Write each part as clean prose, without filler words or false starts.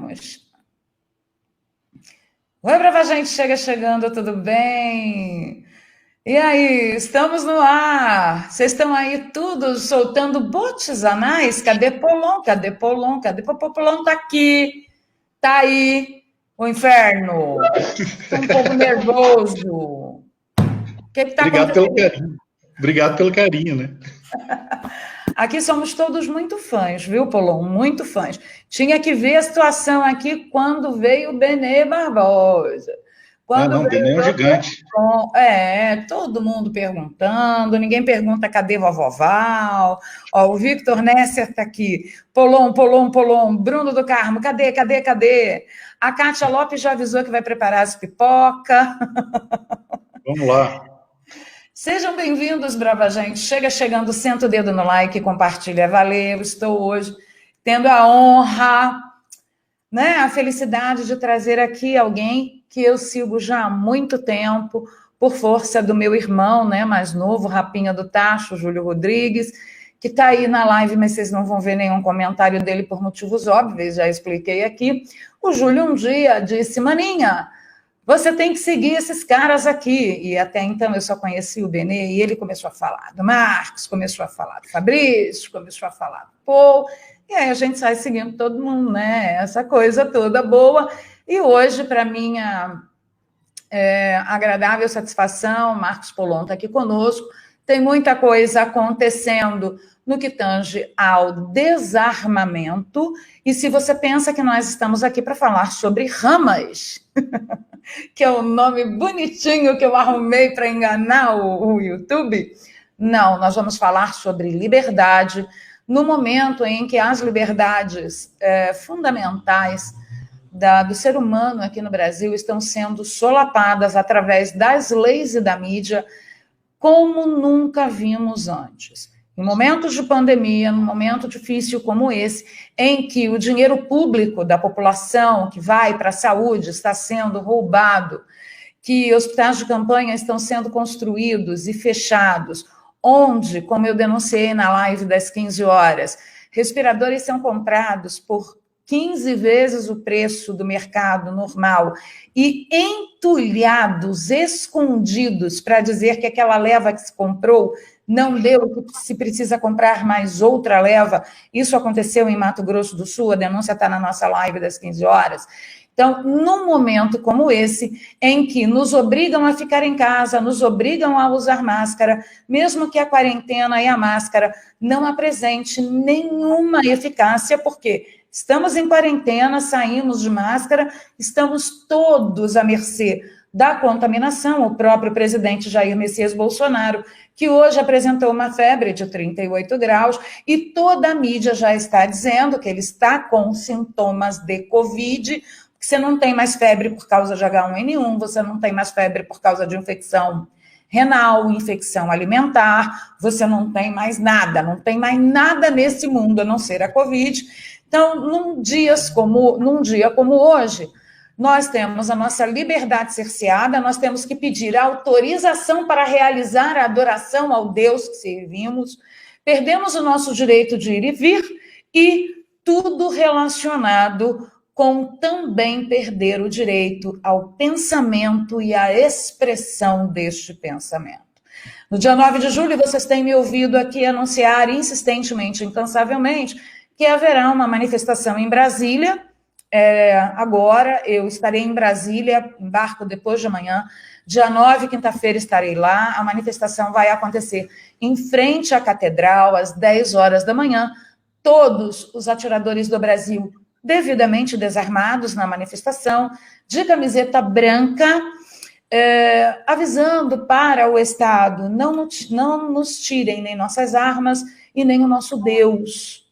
Vamos. Oi, brava gente, chegando, tudo bem? E aí, estamos no ar. Vocês estão aí tudo soltando botes anais? Cadê Polon? Cadê Polon? Cadê Polon? Tá aqui, tá aí, o inferno. Tô um pouco nervoso. O que está acontecendo? Obrigado pelo carinho, né? Aqui somos todos muito fãs, viu, Polon? Muito fãs. Tinha que ver a situação aqui quando veio o Benê Barbosa. Quando veio Benê é um gigante. Todo mundo perguntando, ninguém pergunta cadê vovó Val. Ó, o Victor Nesser está aqui. Polon, Bruno do Carmo, cadê? A Kátia Lopes já avisou que vai preparar as pipoca. Vamos lá. Sejam bem-vindos, brava gente. Chegando, senta o dedo no like, compartilha, valeu. Estou hoje tendo a honra, né, a felicidade de trazer aqui alguém que eu sigo já há muito tempo, por força do meu irmão, né, mais novo, Rapinha do Tacho, Júlio Rodrigues, que está aí na live, mas vocês não vão ver nenhum comentário dele por motivos óbvios, já expliquei aqui. O Júlio um dia disse, maninha, você tem que seguir esses caras aqui. E até então eu só conheci o Benê e ele começou a falar do Marcos, começou a falar do Fabrício, começou a falar do Paul. E aí a gente sai seguindo todo mundo, né? Essa coisa toda boa. E hoje, para minha agradável satisfação, Marcos Polon está aqui conosco. Tem muita coisa acontecendo no que tange ao desarmamento. E se você pensa que nós estamos aqui para falar sobre ramas, que é o nome bonitinho que eu arrumei para enganar o YouTube, não, nós vamos falar sobre liberdade no momento em que as liberdades fundamentais do ser humano aqui no Brasil estão sendo solapadas através das leis e da mídia como nunca vimos antes. Em momentos de pandemia, num momento difícil como esse, em que o dinheiro público da população que vai para a saúde está sendo roubado, que hospitais de campanha estão sendo construídos e fechados, onde, como eu denunciei na live das 15 horas, respiradores são comprados por 15 vezes o preço do mercado normal e entulhados, escondidos, para dizer que aquela leva que se comprou não deu, que se precisa comprar mais outra leva. Isso aconteceu em Mato Grosso do Sul, a denúncia está na nossa live das 15 horas. Então, num momento como esse, em que nos obrigam a ficar em casa, nos obrigam a usar máscara, mesmo que a quarentena e a máscara não apresente nenhuma eficácia, porque estamos em quarentena, saímos de máscara, estamos todos à mercê da contaminação. O próprio presidente Jair Messias Bolsonaro, que hoje apresentou uma febre de 38 graus, e toda a mídia já está dizendo que ele está com sintomas de Covid. Você não tem mais febre por causa de H1N1, você não tem mais febre por causa de infecção renal, infecção alimentar, você não tem mais nada, não tem mais nada nesse mundo a não ser a Covid. Então, num dia como hoje, nós temos a nossa liberdade cerceada, nós temos que pedir autorização para realizar a adoração ao Deus que servimos, perdemos o nosso direito de ir e vir, e tudo relacionado com também perder o direito ao pensamento e à expressão deste pensamento. No dia 9 de julho, vocês têm me ouvido aqui anunciar insistentemente, incansavelmente, que haverá uma manifestação em Brasília. Agora eu estarei em Brasília, embarco depois de amanhã, dia 9, quinta-feira, estarei lá. A manifestação vai acontecer em frente à Catedral, às 10 horas da manhã. Todos os atiradores do Brasil devidamente desarmados na manifestação, de camiseta branca, avisando para o Estado, não nos tirem nem nossas armas e nem o nosso Deus.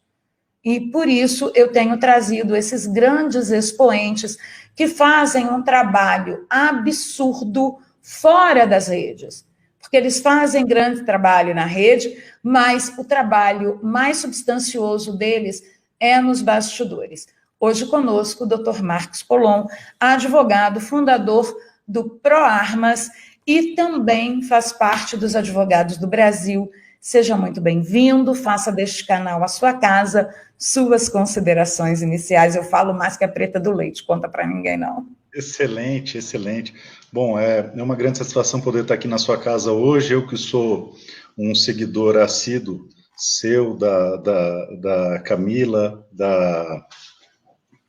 E por isso eu tenho trazido esses grandes expoentes que fazem um trabalho absurdo fora das redes, porque eles fazem grande trabalho na rede, mas o trabalho mais substancioso deles é nos bastidores. Hoje conosco o Dr. Marcos Polon, advogado, fundador do ProArmas, e também faz parte dos advogados do Brasil, Seja muito bem-vindo, faça deste canal a sua casa, suas considerações iniciais. Eu falo mais que a preta do leite, conta para ninguém não. Excelente, excelente. Bom, é uma grande satisfação poder estar aqui na sua casa hoje. Eu que sou um seguidor assíduo seu, da Camila,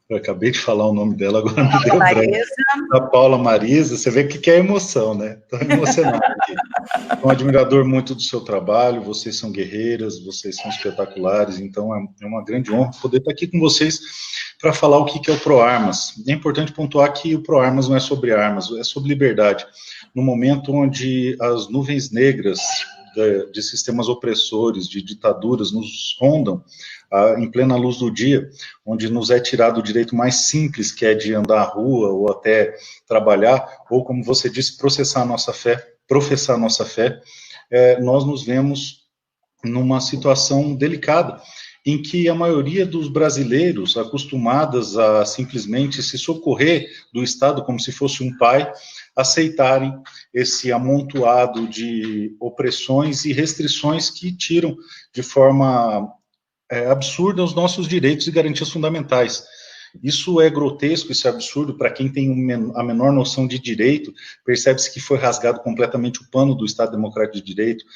eu acabei de falar o nome dela, agora me deu branco. Da Paula Marisa, você vê que é emoção, né? Estou emocionado aqui. Sou um admirador muito do seu trabalho, vocês são guerreiras, vocês são espetaculares, então é uma grande honra poder estar aqui com vocês para falar o que é o ProArmas. É importante pontuar que o ProArmas não é sobre armas, é sobre liberdade. No momento onde as nuvens negras de sistemas opressores, de ditaduras nos rondam, em plena luz do dia, onde nos é tirado o direito mais simples, que é de andar à rua ou até trabalhar, ou como você disse, professar a nossa fé, nós nos vemos numa situação delicada, em que a maioria dos brasileiros, acostumadas a simplesmente se socorrer do Estado como se fosse um pai, aceitarem esse amontoado de opressões e restrições que tiram de forma absurda os nossos direitos e garantias fundamentais. Isso é grotesco, isso é absurdo. Para quem tem a menor noção de direito, percebe-se que foi rasgado completamente o pano do Estado Democrático de Direito,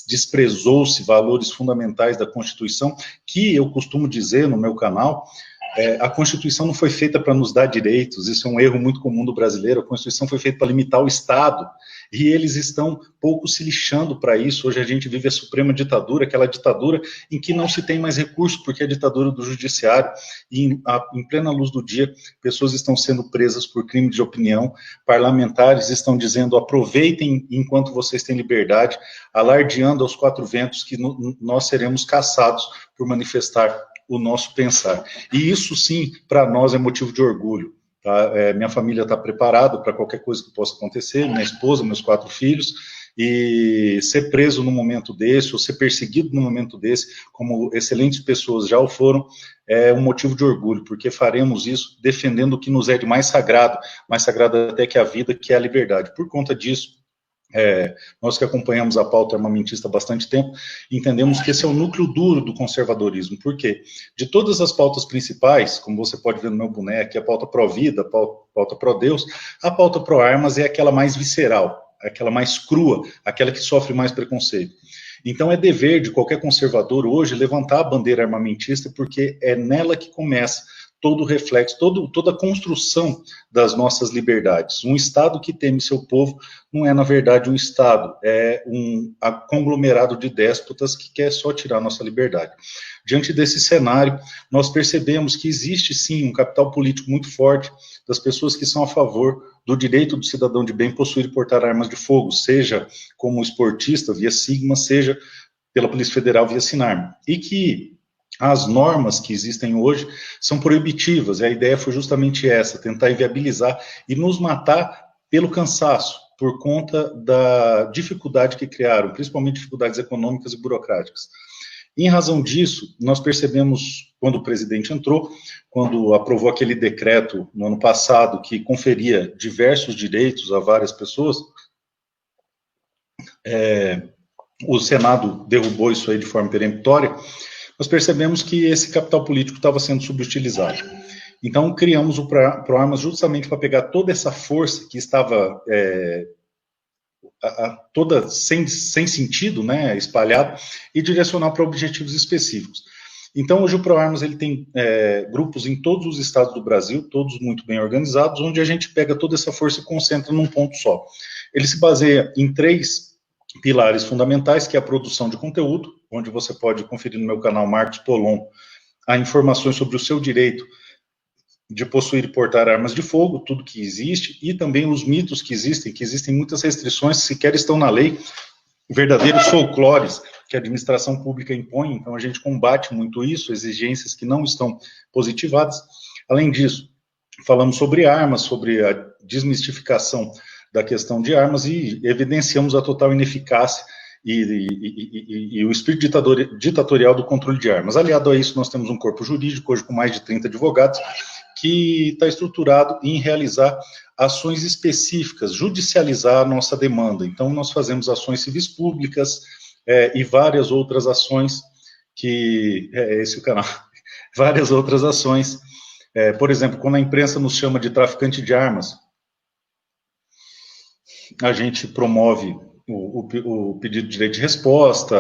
desprezou-se valores fundamentais da Constituição, que eu costumo dizer no meu canal, a Constituição não foi feita para nos dar direitos, isso é um erro muito comum do brasileiro, a Constituição foi feita para limitar o Estado, e eles estão pouco se lixando para isso. Hoje a gente vive a suprema ditadura, aquela ditadura em que não se tem mais recurso, porque é a ditadura do judiciário, e em plena luz do dia, pessoas estão sendo presas por crime de opinião, parlamentares estão dizendo, aproveitem enquanto vocês têm liberdade, alardeando aos quatro ventos que nós seremos caçados por manifestar o nosso pensar. E isso, sim, para nós é motivo de orgulho. Tá? Minha família está preparada para qualquer coisa que possa acontecer, minha esposa, meus 4 filhos, e ser preso num momento desse, ou ser perseguido num momento desse, como excelentes pessoas já o foram, é um motivo de orgulho, porque faremos isso defendendo o que nos é de mais sagrado até que a vida, que é a liberdade. Por conta disso, nós que acompanhamos a pauta armamentista há bastante tempo, entendemos que esse é o núcleo duro do conservadorismo. Por quê? De todas as pautas principais, como você pode ver no meu boneco, a pauta pró-vida, a pauta pró-Deus, a pauta pró-armas é aquela mais visceral, aquela mais crua, aquela que sofre mais preconceito. Então é dever de qualquer conservador hoje levantar a bandeira armamentista, porque é nela que começa todo o reflexo, toda a construção das nossas liberdades. Um Estado que teme seu povo não é, na verdade, um Estado, é um conglomerado de déspotas que quer só tirar a nossa liberdade. Diante desse cenário, nós percebemos que existe, sim, um capital político muito forte das pessoas que são a favor do direito do cidadão de bem possuir e portar armas de fogo, seja como esportista, via Sigma, seja pela Polícia Federal, via Sinarme. E que as normas que existem hoje são proibitivas, e a ideia foi justamente essa, tentar inviabilizar e nos matar pelo cansaço, por conta da dificuldade que criaram, principalmente dificuldades econômicas e burocráticas. Em razão disso, nós percebemos, quando o presidente entrou, quando aprovou aquele decreto no ano passado, que conferia diversos direitos a várias pessoas, o Senado derrubou isso aí de forma peremptória, nós percebemos que esse capital político estava sendo subutilizado. Então, criamos o ProArmas justamente para pegar toda essa força que estava toda sem sentido, né, espalhada, e direcionar para objetivos específicos. Então, hoje o ProArmas ele tem grupos em todos os estados do Brasil, todos muito bem organizados, onde a gente pega toda essa força e concentra num ponto só. Ele se baseia em 3 pilares fundamentais, que é a produção de conteúdo, onde você pode conferir no meu canal Marcos Polon as informações sobre o seu direito de possuir e portar armas de fogo, tudo que existe, e também os mitos que existem muitas restrições que sequer estão na lei, verdadeiros folclores que a administração pública impõe, então a gente combate muito isso, exigências que não estão positivadas. Além disso, falamos sobre armas, sobre a desmistificação da questão de armas e evidenciamos a total ineficácia e o espírito ditatorial do controle de armas. Aliado a isso, nós temos um corpo jurídico, hoje com mais de 30 advogados, que está estruturado em realizar ações específicas, judicializar a nossa demanda. Então, nós fazemos ações civis públicas, e várias outras ações que... esse é o canal. Várias outras ações. Por exemplo, quando a imprensa nos chama de traficante de armas, a gente promove o pedido de direito de resposta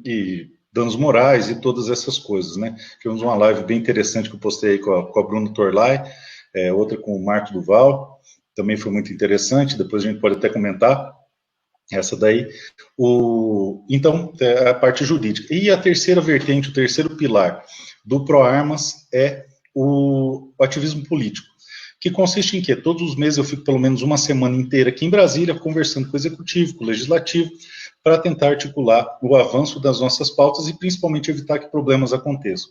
e danos morais e todas essas coisas, né? Tivemos uma live bem interessante que eu postei aí com a Bruna Torlai, outra com o Marco Duval, também foi muito interessante, depois a gente pode até comentar essa daí. Então, a parte jurídica. E a terceira vertente, o terceiro pilar do ProArmas é o ativismo político, que consiste em quê? Todos os meses eu fico pelo menos uma semana inteira aqui em Brasília, conversando com o Executivo, com o Legislativo, para tentar articular o avanço das nossas pautas e principalmente evitar que problemas aconteçam.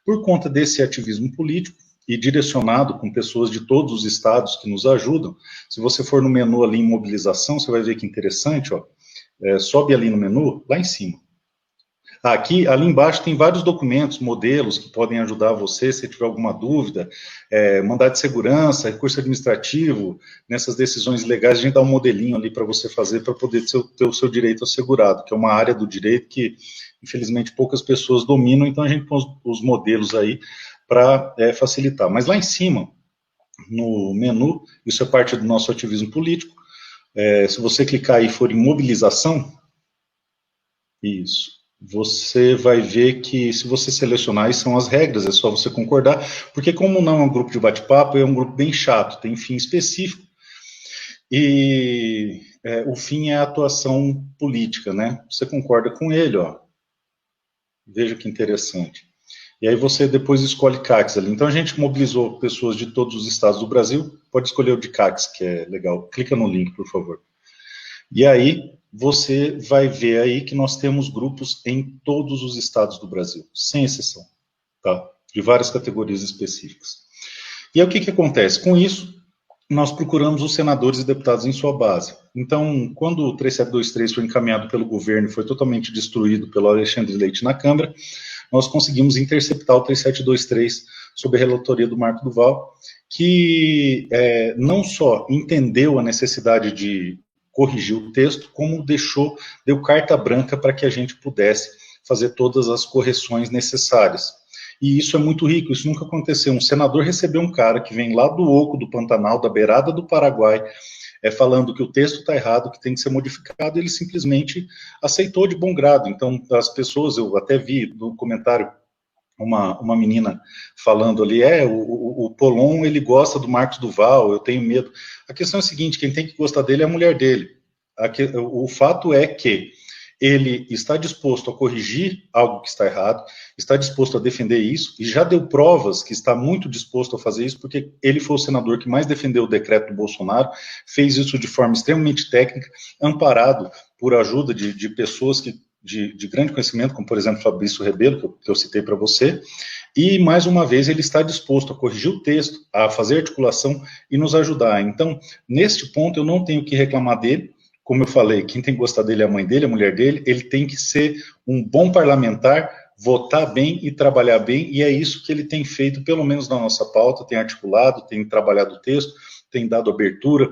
Por conta desse ativismo político, e direcionado com pessoas de todos os estados que nos ajudam, se você for no menu ali em mobilização, você vai ver que interessante, ó, sobe ali no menu, lá em cima. Aqui, ali embaixo tem vários documentos, modelos que podem ajudar você se tiver alguma dúvida, mandado de segurança, recurso administrativo, nessas decisões legais, a gente dá um modelinho ali para você fazer para poder ter o seu direito assegurado, que é uma área do direito que, infelizmente, poucas pessoas dominam, então a gente põe os modelos aí para facilitar. Mas lá em cima, no menu, isso é parte do nosso ativismo político, se você clicar aí e for em mobilização, isso, você vai ver que se você selecionar, aí são as regras, é só você concordar, porque como não é um grupo de bate-papo, é um grupo bem chato, tem fim específico, e o fim é a atuação política, né? Você concorda com ele, ó. Veja que interessante. E aí você depois escolhe CACs ali. Então a gente mobilizou pessoas de todos os estados do Brasil, pode escolher o de CACs, que é legal. Clica no link, por favor. E aí você vai ver aí que nós temos grupos em todos os estados do Brasil, sem exceção, tá? De várias categorias específicas. E aí o que acontece? Com isso, nós procuramos os senadores e deputados em sua base. Então, quando o 3723 foi encaminhado pelo governo e foi totalmente destruído pelo Alexandre Leite na Câmara, nós conseguimos interceptar o 3723 sob a relatoria do Marco Duval, que não só entendeu a necessidade de corrigir o texto, como deu carta branca para que a gente pudesse fazer todas as correções necessárias. E isso é muito rico, isso nunca aconteceu. Um senador recebeu um cara que vem lá do oco do Pantanal, da beirada do Paraguai, falando que o texto está errado, que tem que ser modificado, ele simplesmente aceitou de bom grado. Então, as pessoas, eu até vi no comentário uma menina falando ali, o Polon, ele gosta do Marcos Duval, eu tenho medo. A questão é a seguinte, quem tem que gostar dele é a mulher dele. O fato é que ele está disposto a corrigir algo que está errado, está disposto a defender isso, e já deu provas que está muito disposto a fazer isso, porque ele foi o senador que mais defendeu o decreto do Bolsonaro, fez isso de forma extremamente técnica, amparado por ajuda de pessoas de grande conhecimento, como por exemplo Fabrício Rebelo, que eu citei para você, e mais uma vez ele está disposto a corrigir o texto, a fazer articulação e nos ajudar. Então, neste ponto eu não tenho o que reclamar dele. Como eu falei, quem tem que gostar dele é a mãe dele, a mulher dele, ele tem que ser um bom parlamentar, votar bem e trabalhar bem, e é isso que ele tem feito, pelo menos na nossa pauta, tem articulado, tem trabalhado o texto, tem dado abertura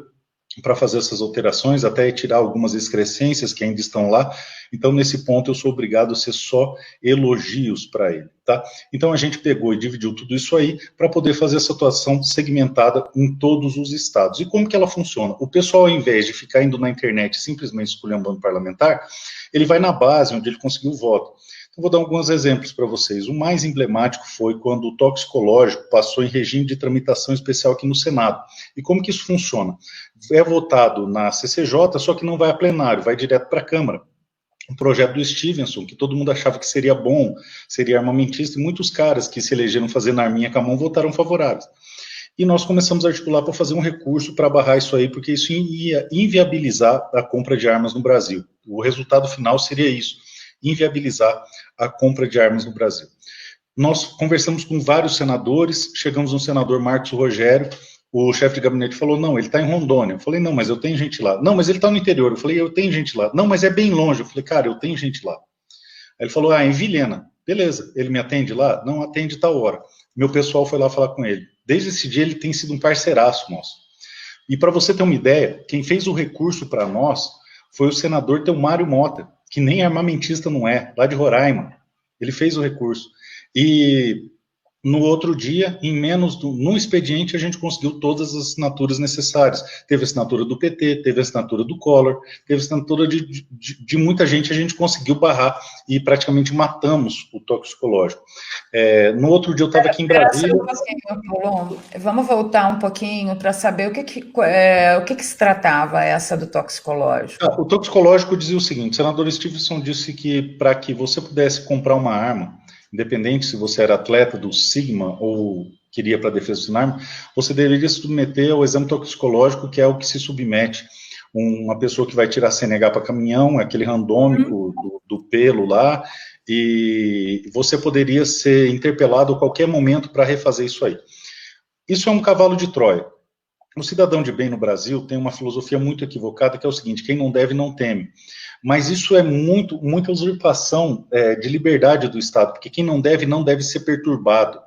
para fazer essas alterações, até tirar algumas excrescências que ainda estão lá. Então, nesse ponto, eu sou obrigado a ser só elogios para ele, tá? Então, a gente pegou e dividiu tudo isso aí para poder fazer essa atuação segmentada em todos os estados. E como que ela funciona? O pessoal, ao invés de ficar indo na internet simplesmente esculhambando parlamentar, ele vai na base, onde ele conseguiu o voto. Então, vou dar alguns exemplos para vocês. O mais emblemático foi quando o toxicológico passou em regime de tramitação especial aqui no Senado. E como que isso funciona? É votado na CCJ, só que não vai a plenário, vai direto para a Câmara. Um projeto do Stevenson, que todo mundo achava que seria bom, seria armamentista, e muitos caras que se elegeram fazendo arminha com a mão votaram favoráveis. E nós começamos a articular para fazer um recurso para barrar isso aí, porque isso ia inviabilizar a compra de armas no Brasil. O resultado final seria isso, inviabilizar a compra de armas no Brasil. Nós conversamos com vários senadores, chegamos no senador Marcos Rogério, o chefe de gabinete falou, não, ele está em Rondônia. Eu falei, não, mas eu tenho gente lá. Não, mas ele está no interior. Eu falei, eu tenho gente lá. Não, mas é bem longe. Eu falei, cara, eu tenho gente lá. Aí ele falou, em Vilhena. Beleza, ele me atende lá? Não, atende tal hora. Meu pessoal foi lá falar com ele. Desde esse dia ele tem sido um parceiraço nosso. E para você ter uma ideia, quem fez o recurso para nós foi o senador Telmário Mota, que nem armamentista não é, lá de Roraima. Ele fez o recurso. E no outro dia, num expediente, a gente conseguiu todas as assinaturas necessárias. Teve assinatura do PT, teve assinatura do Collor, teve assinatura de muita gente, a gente conseguiu barrar e praticamente matamos o toxicológico. No outro dia eu estava aqui em Brasília. Vamos voltar um pouquinho para saber o que se tratava essa do toxicológico. O toxicológico dizia o seguinte: o senador Stevenson disse que para que você pudesse comprar uma arma, independente se você era atleta do Sigma ou queria para a defesa do arma, você deveria se submeter ao exame toxicológico, que é o que se submete uma pessoa que vai tirar CNH para caminhão, aquele randômico do pelo lá, e você poderia ser interpelado a qualquer momento para refazer isso aí. Isso é um cavalo de Troia. O cidadão de bem no Brasil tem uma filosofia muito equivocada, que é o seguinte: quem não deve, não teme. Mas isso é muita usurpação de liberdade do Estado, porque quem não deve ser perturbado.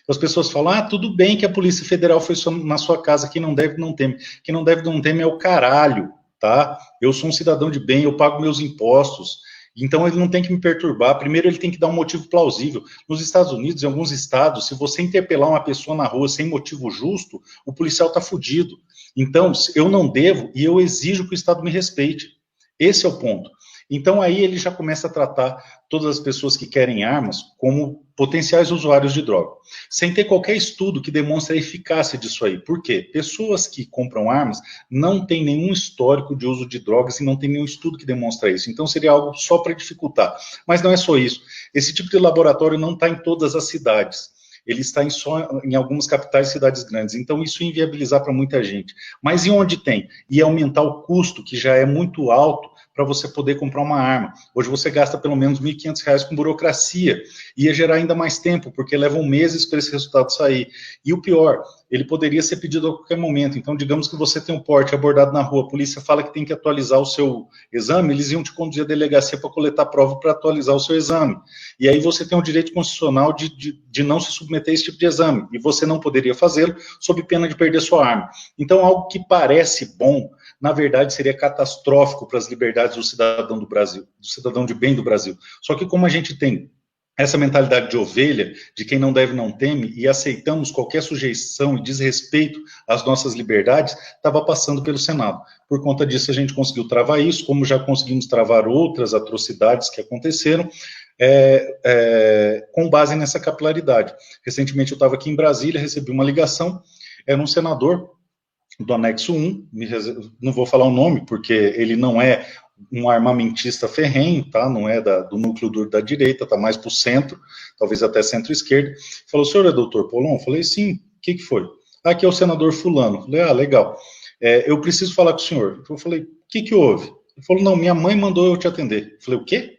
Então, as pessoas falam, tudo bem que a Polícia Federal foi na sua casa, quem não deve, não teme. Quem não deve, não teme é o caralho, tá? Eu sou um cidadão de bem, eu pago meus impostos, então ele não tem que me perturbar. Primeiro ele tem que dar um motivo plausível. Nos Estados Unidos, em alguns estados, se você interpelar uma pessoa na rua sem motivo justo, o policial está fudido. Então, eu não devo e eu exijo que o Estado me respeite. Esse é o ponto. Então aí ele já começa a tratar todas as pessoas que querem armas como potenciais usuários de droga, sem ter qualquer estudo que demonstre a eficácia disso aí. Por quê? Pessoas que compram armas não têm nenhum histórico de uso de drogas e não tem nenhum estudo que demonstre isso. Então seria algo só para dificultar. Mas não é só isso. Esse tipo de laboratório não está em todas as cidades. Ele está só em algumas capitais e cidades grandes. Então, isso ia inviabilizar para muita gente. Mas e onde tem? Ia aumentar o custo, que já é muito alto, para você poder comprar uma arma. Hoje você gasta pelo menos R$ 1.500 com burocracia. Ia gerar ainda mais tempo, porque levam meses para esse resultado sair. E o pior, ele poderia ser pedido a qualquer momento. Então, digamos que você tem um porte abordado na rua, a polícia fala que tem que atualizar o seu exame, eles iam te conduzir à delegacia para coletar prova para atualizar o seu exame. E aí você tem o direito constitucional de não se submeter a esse tipo de exame. E você não poderia fazê-lo sob pena de perder sua arma. Então, algo que parece bom, na verdade, seria catastrófico para as liberdades do cidadão do Brasil, do cidadão de bem do Brasil. Só que como a gente tem essa mentalidade de ovelha, de quem não deve, não teme, e aceitamos qualquer sujeição e desrespeito às nossas liberdades, estava passando pelo Senado. Por conta disso, a gente conseguiu travar isso, como já conseguimos travar outras atrocidades que aconteceram, com base nessa capilaridade. Recentemente, eu estava aqui em Brasília, recebi uma ligação, era um senador do anexo 1, não vou falar o nome, porque ele não é um armamentista ferrenho, tá? Não é do núcleo duro da direita, tá mais para o centro, talvez até centro-esquerda. Falou, o senhor é doutor Polon? Falei, sim, o que foi? Aqui é o senador fulano. Falei, legal. Eu preciso falar com o senhor. Eu falei, o que houve? Ele falou, não, minha mãe mandou eu te atender. Eu falei, o quê? Ele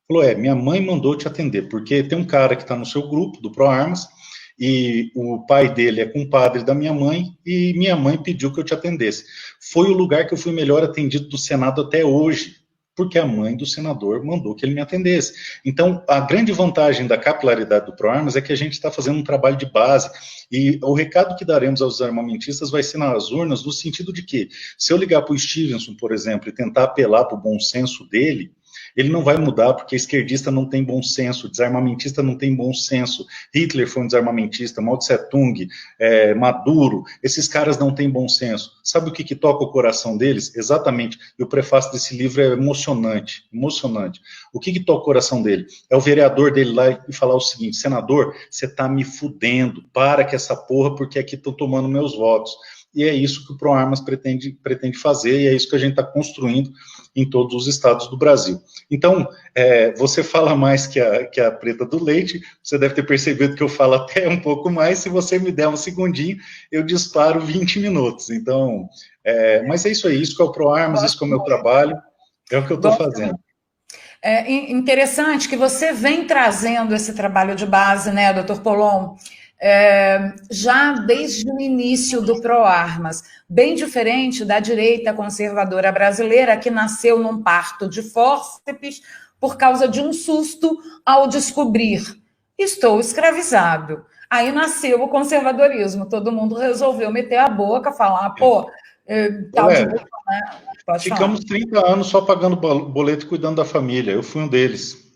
falou, minha mãe mandou te atender, porque tem um cara que está no seu grupo, do ProArmas, e o pai dele é compadre da minha mãe, e minha mãe pediu que eu te atendesse. Foi o lugar que eu fui melhor atendido do Senado até hoje, porque a mãe do senador mandou que ele me atendesse. Então, a grande vantagem da capilaridade do ProArmas é que a gente está fazendo um trabalho de base, e o recado que daremos aos armamentistas vai ser nas urnas, no sentido de que, se eu ligar para o Stevenson, por exemplo, e tentar apelar para o bom senso dele, ele não vai mudar, porque esquerdista não tem bom senso, desarmamentista não tem bom senso, Hitler foi um desarmamentista, Mao Tse Tung, Maduro, esses caras não têm bom senso. Sabe o que toca o coração deles? Exatamente, e o prefácio desse livro é emocionante, emocionante. O que toca o coração dele? É o vereador dele lá e falar o seguinte, senador, você tá me fudendo, para com essa porra, porque aqui estão tomando meus votos. E é isso que o ProArmas pretende fazer, e é isso que a gente está construindo em todos os estados do Brasil. Então, você fala mais que a Preta do Leite, você deve ter percebido que eu falo até um pouco mais, se você me der um segundinho, eu disparo 20 minutos. Então, mas é isso aí, isso que é o ProArmas, isso que é o meu trabalho, é o que eu estou fazendo. É interessante que você vem trazendo esse trabalho de base, né, doutor Polon? Já desde o início do ProArmas, bem diferente da direita conservadora brasileira, que nasceu num parto de fórceps por causa de um susto ao descobrir: estou escravizado. Aí nasceu o conservadorismo, todo mundo resolveu meter a boca, falar, pô, tal de boca, né? Pode Ficamos falar. 30 anos só pagando boleto e cuidando da família. Eu fui um deles.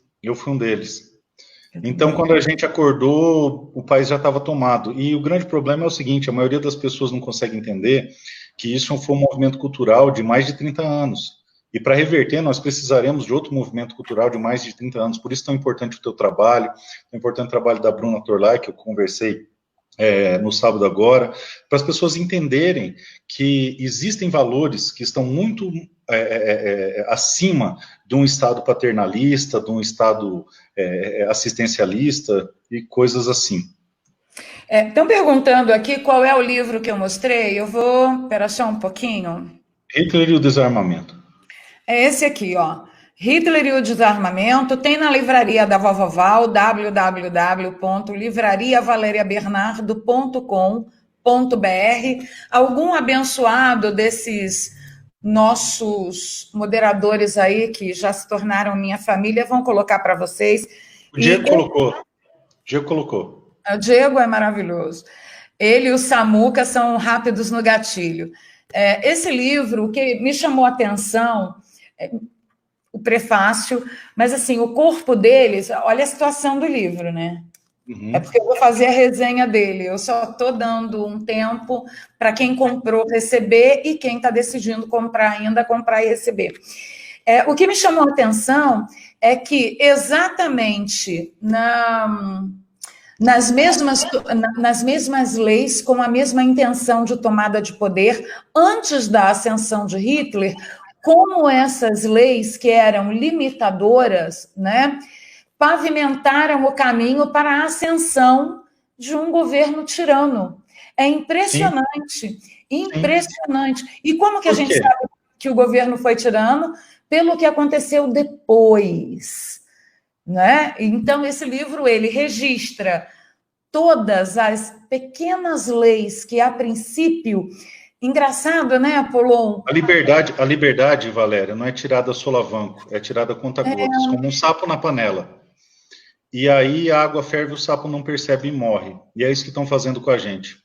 Então, quando a gente acordou, o país já estava tomado. E o grande problema é o seguinte, a maioria das pessoas não consegue entender que isso foi um movimento cultural de mais de 30 anos. E para reverter, nós precisaremos de outro movimento cultural de mais de 30 anos. Por isso é tão importante o teu trabalho, tão importante o trabalho da Bruna Torlai, que eu conversei no sábado agora, para as pessoas entenderem que existem valores que estão muito acima de um Estado paternalista, de um Estado assistencialista e coisas assim. Estão perguntando aqui qual é o livro que eu mostrei. Eu vou... Espera só um pouquinho. Hitler e o Desarmamento. É esse aqui, ó. Hitler e o Desarmamento. Tem na livraria da Vovó Val, www.livrariavaleriabernardo.com.br. Algum abençoado desses nossos moderadores aí, que já se tornaram minha família, vão colocar para vocês. O Diego colocou. O Diego é maravilhoso. Ele e o Samuca são rápidos no gatilho. Esse livro, o que me chamou a atenção, o prefácio, mas assim, o corpo deles, olha a situação do livro, né? Uhum. É porque eu vou fazer a resenha dele, eu só estou dando um tempo para quem comprou receber e quem está decidindo comprar ainda, comprar e receber. O que me chamou a atenção é que exatamente nas mesmas leis, com a mesma intenção de tomada de poder, antes da ascensão de Hitler, como essas leis que eram limitadoras, né, pavimentaram o caminho para a ascensão de um governo tirano. É impressionante, impressionante. E como que a gente sabe que o governo foi tirano? Pelo que aconteceu depois, né? Então, esse livro, ele registra todas as pequenas leis que, a princípio... Engraçado, né, Apollon? A liberdade, Valéria, não é tirada a solavanco, é tirada a conta-gotas, como um sapo na panela. E aí a água ferve, o sapo não percebe e morre. E é isso que estão fazendo com a gente.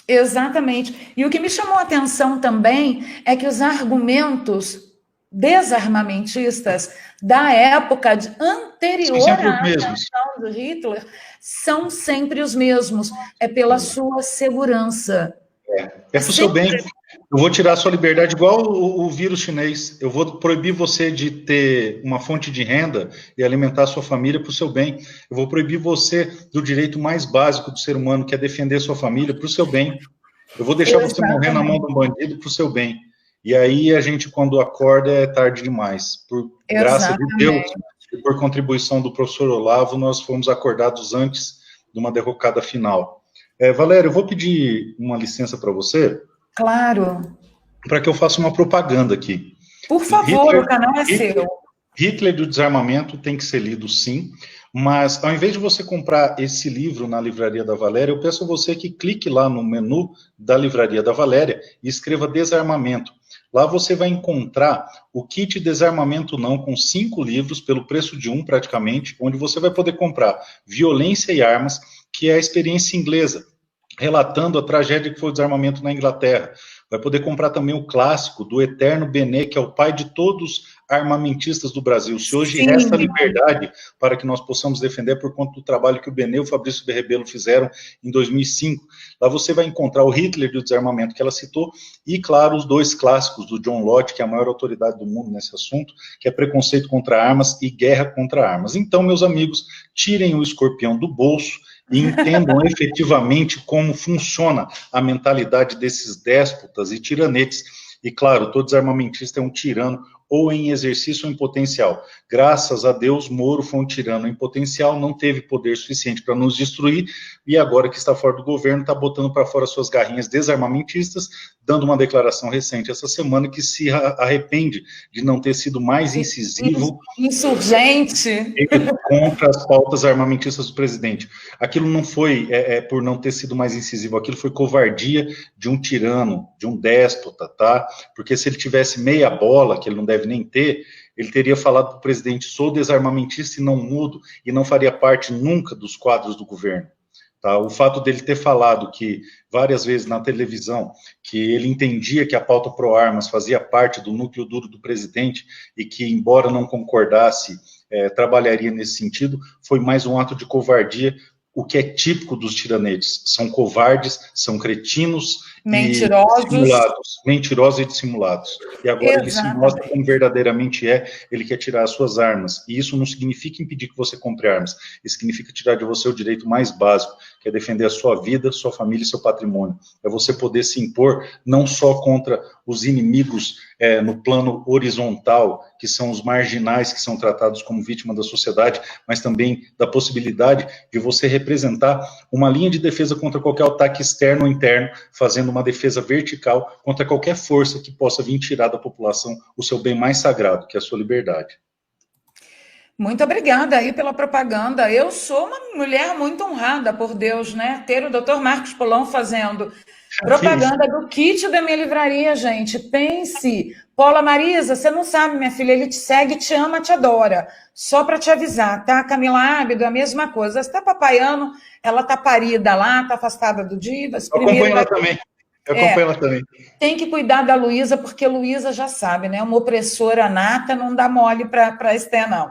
Exatamente. E o que me chamou a atenção também é que os argumentos desarmamentistas da época anterior à ascensão do Hitler são sempre os mesmos. É pela sua segurança. É para o seu bem. Eu vou tirar a sua liberdade igual o vírus chinês. Eu vou proibir você de ter uma fonte de renda e alimentar a sua família para o seu bem. Eu vou proibir você do direito mais básico do ser humano, que é defender a sua família, para o seu bem. Eu vou deixar você morrer na mão de um bandido para o seu bem. E aí a gente, quando acorda, é tarde demais. Por graça de Deus e por contribuição do professor Olavo, nós fomos acordados antes de uma derrocada final. Valéria, eu vou pedir uma licença para você. Claro. Para que eu faça uma propaganda aqui. Por favor, o canal é seu. Hitler do Desarmamento tem que ser lido, sim, mas ao invés de você comprar esse livro na Livraria da Valéria, eu peço a você que clique lá no menu da Livraria da Valéria e escreva Desarmamento. Lá você vai encontrar o kit Desarmamento Não, com 5 livros, pelo preço de um praticamente, onde você vai poder comprar Violência e Armas, que é a experiência inglesa, relatando a tragédia que foi o desarmamento na Inglaterra. Vai poder comprar também o clássico do eterno Benet, que é o pai de todos armamentistas do Brasil. Se hoje resta liberdade para que nós possamos defender por conta do trabalho que o Benet e o Fabrício de Rebelo fizeram em 2005. Lá você vai encontrar o Hitler do Desarmamento que ela citou e, claro, os 2 clássicos do John Locke, que é a maior autoridade do mundo nesse assunto, que é Preconceito contra Armas e Guerra contra Armas. Então, meus amigos, tirem o escorpião do bolso e entendam efetivamente como funciona a mentalidade desses déspotas e tiranetes. E, claro, todo desarmamentista é um tirano, ou em exercício ou em potencial. Graças a Deus, Moro foi um tirano em potencial, não teve poder suficiente para nos destruir, e agora que está fora do governo, está botando para fora suas garrinhas desarmamentistas, dando uma declaração recente essa semana que se arrepende de não ter sido mais incisivo... Insurgente. ...contra as pautas armamentistas do presidente. Aquilo não foi por não ter sido mais incisivo, aquilo foi covardia de um tirano, de um déspota, tá? Porque se ele tivesse meia bola, que ele não deve nem ter, ele teria falado para o presidente, sou desarmamentista e não mudo, e não faria parte nunca dos quadros do governo. Tá? O fato dele ter falado que várias vezes na televisão que ele entendia que a pauta pró-armas fazia parte do núcleo duro do presidente e que, embora não concordasse, trabalharia nesse sentido, foi mais um ato de covardia, o que é típico dos tiranetes. São covardes, são cretinos mentirosos. e dissimulados, mentirosos e dissimulados. E agora ele se mostra como verdadeiramente é, ele quer tirar as suas armas. E isso não significa impedir que você compre armas, isso significa tirar de você o direito mais básico, que é defender a sua vida, sua família e seu patrimônio. É você poder se impor não só contra os inimigos no plano horizontal, que são os marginais, que são tratados como vítima da sociedade, mas também da possibilidade de você representar uma linha de defesa contra qualquer ataque externo ou interno, fazendo uma defesa vertical contra qualquer força que possa vir tirar da população o seu bem mais sagrado, que é a sua liberdade. Muito obrigada aí pela propaganda. Eu sou uma mulher muito honrada por Deus, né? Ter o Dr. Marcos Polon fazendo propaganda do kit da minha livraria, gente. Pense. Paula Marisa, você não sabe, minha filha, ele te segue, te ama, te adora. Só para te avisar, tá? Camila Ábido, a mesma coisa. Você está papaiando, ela tá parida lá, tá afastada do Divas. Eu acompanho ela também. Eu acompanho ela também. Tem que cuidar da Luísa, porque Luísa já sabe, né? Uma opressora nata não dá mole para Esther, não.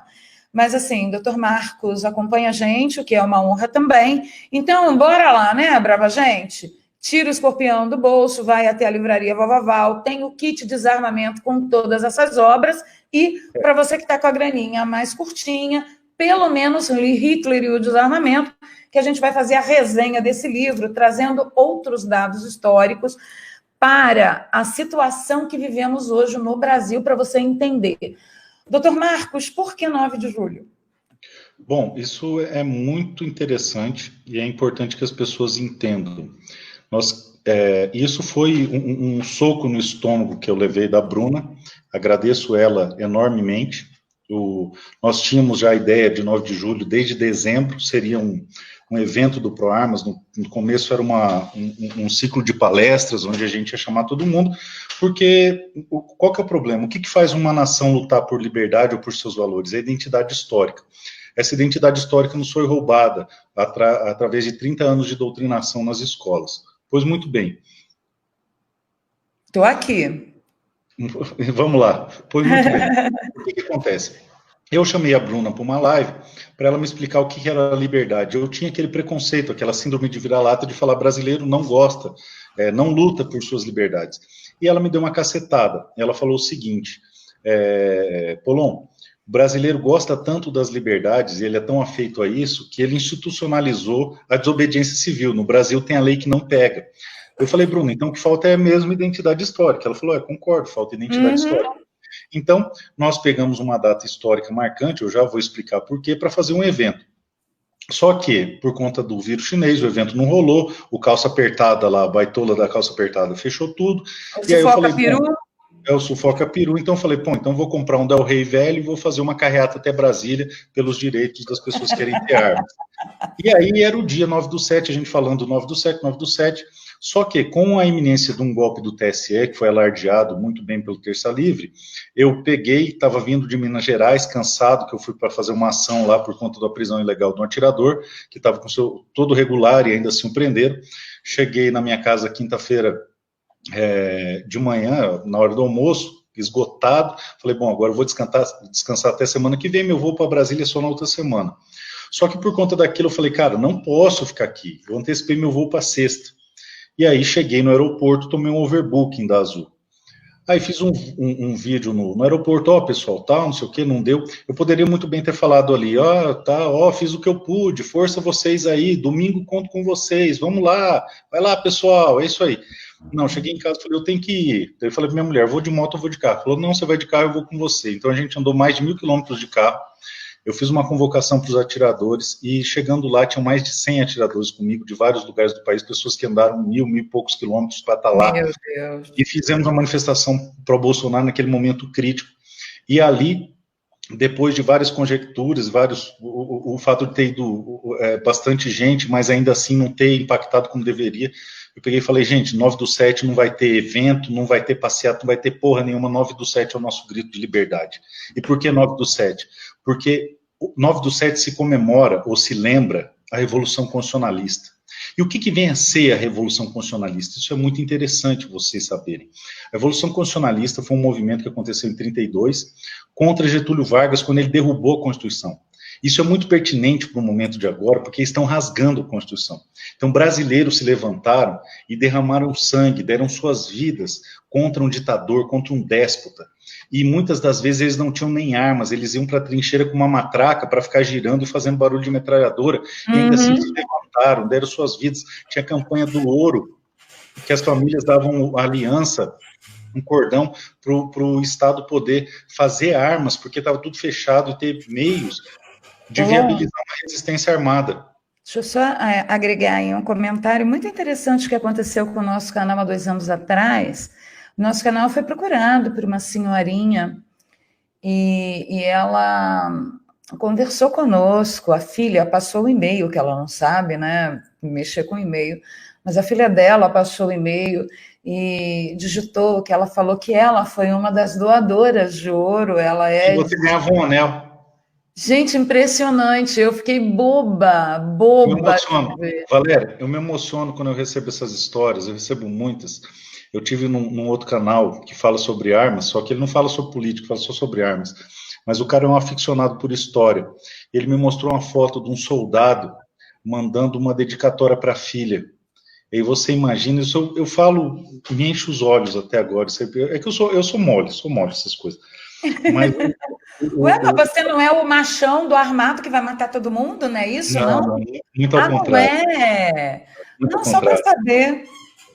Mas, assim, doutor Marcos acompanha a gente, o que é uma honra também. Então, bora lá, né, brava gente? Tira o escorpião do bolso, vai até a livraria Vovaval, tem o kit de desarmamento com todas essas obras, e para você que está com a graninha mais curtinha, pelo menos Hitler e o desarmamento, que a gente vai fazer a resenha desse livro, trazendo outros dados históricos para a situação que vivemos hoje no Brasil, para você entender. Doutor Marcos, por que 9 de julho? Bom, isso é muito interessante e é importante que as pessoas entendam. Isso foi um soco no estômago que eu levei da Bruna, agradeço ela enormemente. Nós tínhamos já a ideia de 9 de julho, desde dezembro, seria um evento do ProArmas, no começo era um ciclo de palestras, onde a gente ia chamar todo mundo, porque qual que é o problema? O que faz uma nação lutar por liberdade ou por seus valores? É a identidade histórica. Essa identidade histórica nos foi roubada através de 30 anos de doutrinação nas escolas. Pois muito bem. Estou aqui. Vamos lá. Pois muito bem. O que acontece? Eu chamei a Bruna para uma live para ela me explicar o que era a liberdade. Eu tinha aquele preconceito, aquela síndrome de vira-lata de falar brasileiro não gosta, não luta por suas liberdades. E ela me deu uma cacetada. Ela falou o seguinte, Polon, o brasileiro gosta tanto das liberdades, e ele é tão afeito a isso, que ele institucionalizou a desobediência civil. No Brasil tem a lei que não pega. Eu falei, Bruna, então o que falta é mesmo identidade histórica. Ela falou, concordo, falta identidade histórica. Então, nós pegamos uma data histórica marcante, eu já vou explicar por quê, para fazer um evento. Só que, por conta do vírus chinês, o evento não rolou, o calça apertada lá, a baitola da calça apertada fechou tudo. E aí eu falei, peru. O sufoca peru, então eu falei, então vou comprar um Del Rey velho e vou fazer uma carreata até Brasília pelos direitos das pessoas que querem ter armas. E aí era o dia 9/7, a gente falando 9/7, 9/7, só que com a iminência de um golpe do TSE, que foi alardeado muito bem pelo Terça Livre, eu peguei, estava vindo de Minas Gerais, cansado, que eu fui para fazer uma ação lá por conta da prisão ilegal de um atirador, que estava com seu todo regular e ainda assim o prenderam. Cheguei na minha casa quinta-feira de manhã, na hora do almoço, esgotado, falei, bom, agora eu vou descansar até semana que vem, meu voo para Brasília só na outra semana. Só que por conta daquilo eu falei, cara, não posso ficar aqui, eu antecipei meu voo para sexta. E aí cheguei no aeroporto, tomei um overbooking da Azul. Aí fiz um vídeo no aeroporto, pessoal, não sei o que, não deu. Eu poderia muito bem ter falado ali, fiz o que eu pude, força vocês aí, domingo conto com vocês, vamos lá, vai lá, pessoal, é isso aí. Não, cheguei em casa, falei, eu tenho que ir. Eu falei pra minha mulher, vou de moto ou vou de carro? Falou, não, você vai de carro, eu vou com você. Então a gente andou mais de 1.000 quilômetros de carro. Eu fiz uma convocação para os atiradores e chegando lá tinham mais de 100 atiradores comigo, de vários lugares do país, pessoas que andaram 1.000 e poucos quilômetros para estar lá. Meu Deus. E fizemos uma manifestação pró-Bolsonaro naquele momento crítico. E ali, depois de várias conjecturas, o fato de ter ido bastante gente, mas ainda assim não ter impactado como deveria, eu peguei e falei, gente, 9/7 não vai ter evento, não vai ter passeata, não vai ter porra nenhuma, 9/7 é o nosso grito de liberdade. E por que 9/7? Porque 9/7 se comemora ou se lembra a Revolução Constitucionalista. E o que vem a ser a Revolução Constitucionalista? Isso é muito interessante vocês saberem. A Revolução Constitucionalista foi um movimento que aconteceu em 32 contra Getúlio Vargas, quando ele derrubou a Constituição. Isso é muito pertinente para o momento de agora, porque estão rasgando a Constituição. Então, brasileiros se levantaram e derramaram sangue, deram suas vidas contra um ditador, contra um déspota. E muitas das vezes eles não tinham nem armas, eles iam para a trincheira com uma matraca para ficar girando e fazendo barulho de metralhadora, e ainda assim se levantaram, deram suas vidas. Tinha a campanha do ouro, que as famílias davam aliança, um cordão, para o Estado poder fazer armas, porque estava tudo fechado e ter meios de viabilizar uma resistência armada. Deixa eu só agregar aí um comentário muito interessante que aconteceu com o nosso canal há 2 anos atrás. Nosso canal foi procurado por uma senhorinha e ela conversou conosco. A filha passou o e-mail, que ela não sabe, né, mexer com e-mail, mas a filha dela passou o e-mail e digitou que ela falou que ela foi uma das doadoras de ouro. Ela é... Você ganhava um anel. Gente, impressionante, eu fiquei boba. Eu me emociono. Valéria, eu me emociono quando eu recebo essas histórias, eu recebo muitas. Eu tive num outro canal que fala sobre armas, só que ele não fala sobre política, fala só sobre armas. Mas o cara é um aficionado por história. Ele me mostrou uma foto de um soldado mandando uma dedicatória para a filha. E aí você imagina, isso eu falo, me enche os olhos até agora. É que eu sou mole essas coisas. Mas... Ué, mas você não é o machão do armado que vai matar todo mundo, não é isso, não? Não, muito ao contrário. Não é? Não, só para saber.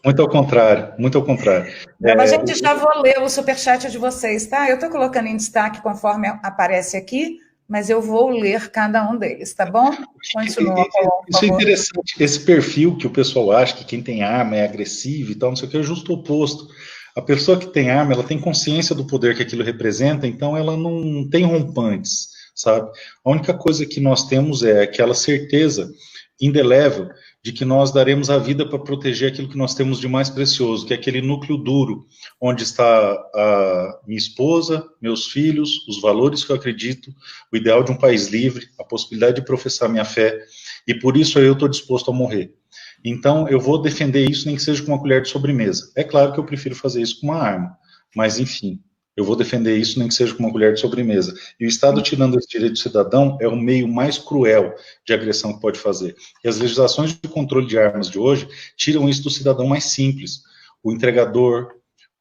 Muito ao contrário, muito ao contrário. A gente já vou ler o superchat de vocês, tá? Eu estou colocando em destaque conforme aparece aqui, mas eu vou ler cada um deles, tá bom? Continua, Paulo, isso é interessante, esse perfil que o pessoal acha que quem tem arma é agressivo e tal, não sei o que, é justo o oposto. A pessoa que tem arma, ela tem consciência do poder que aquilo representa, então ela não tem rompantes, sabe? A única coisa que nós temos é aquela certeza indelével de que nós daremos a vida para proteger aquilo que nós temos de mais precioso, que é aquele núcleo duro, onde está a minha esposa, meus filhos, os valores que eu acredito, o ideal de um país livre, a possibilidade de professar minha fé, e por isso eu estou disposto a morrer. Então, eu vou defender isso, nem que seja com uma colher de sobremesa. É claro que eu prefiro fazer isso com uma arma, mas, enfim, eu vou defender isso, nem que seja com uma colher de sobremesa. E o Estado tirando esse direito do cidadão é o meio mais cruel de agressão que pode fazer. E as legislações de controle de armas de hoje tiram isso do cidadão mais simples. O entregador,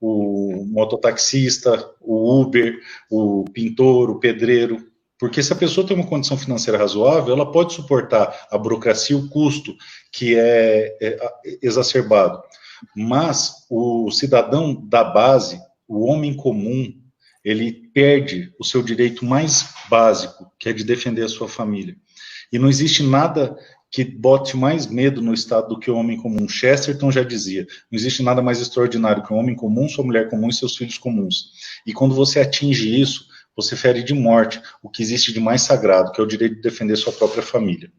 o mototaxista, o Uber, o pintor, o pedreiro. Porque se a pessoa tem uma condição financeira razoável, ela pode suportar a burocracia, o custo que é exacerbado. Mas o cidadão da base, o homem comum, ele perde o seu direito mais básico, que é de defender a sua família. E não existe nada que bote mais medo no Estado do que o homem comum. Chesterton já dizia, não existe nada mais extraordinário que um homem comum, sua mulher comum e seus filhos comuns. E quando você atinge isso, você fere de morte o que existe de mais sagrado, que é o direito de defender sua própria família.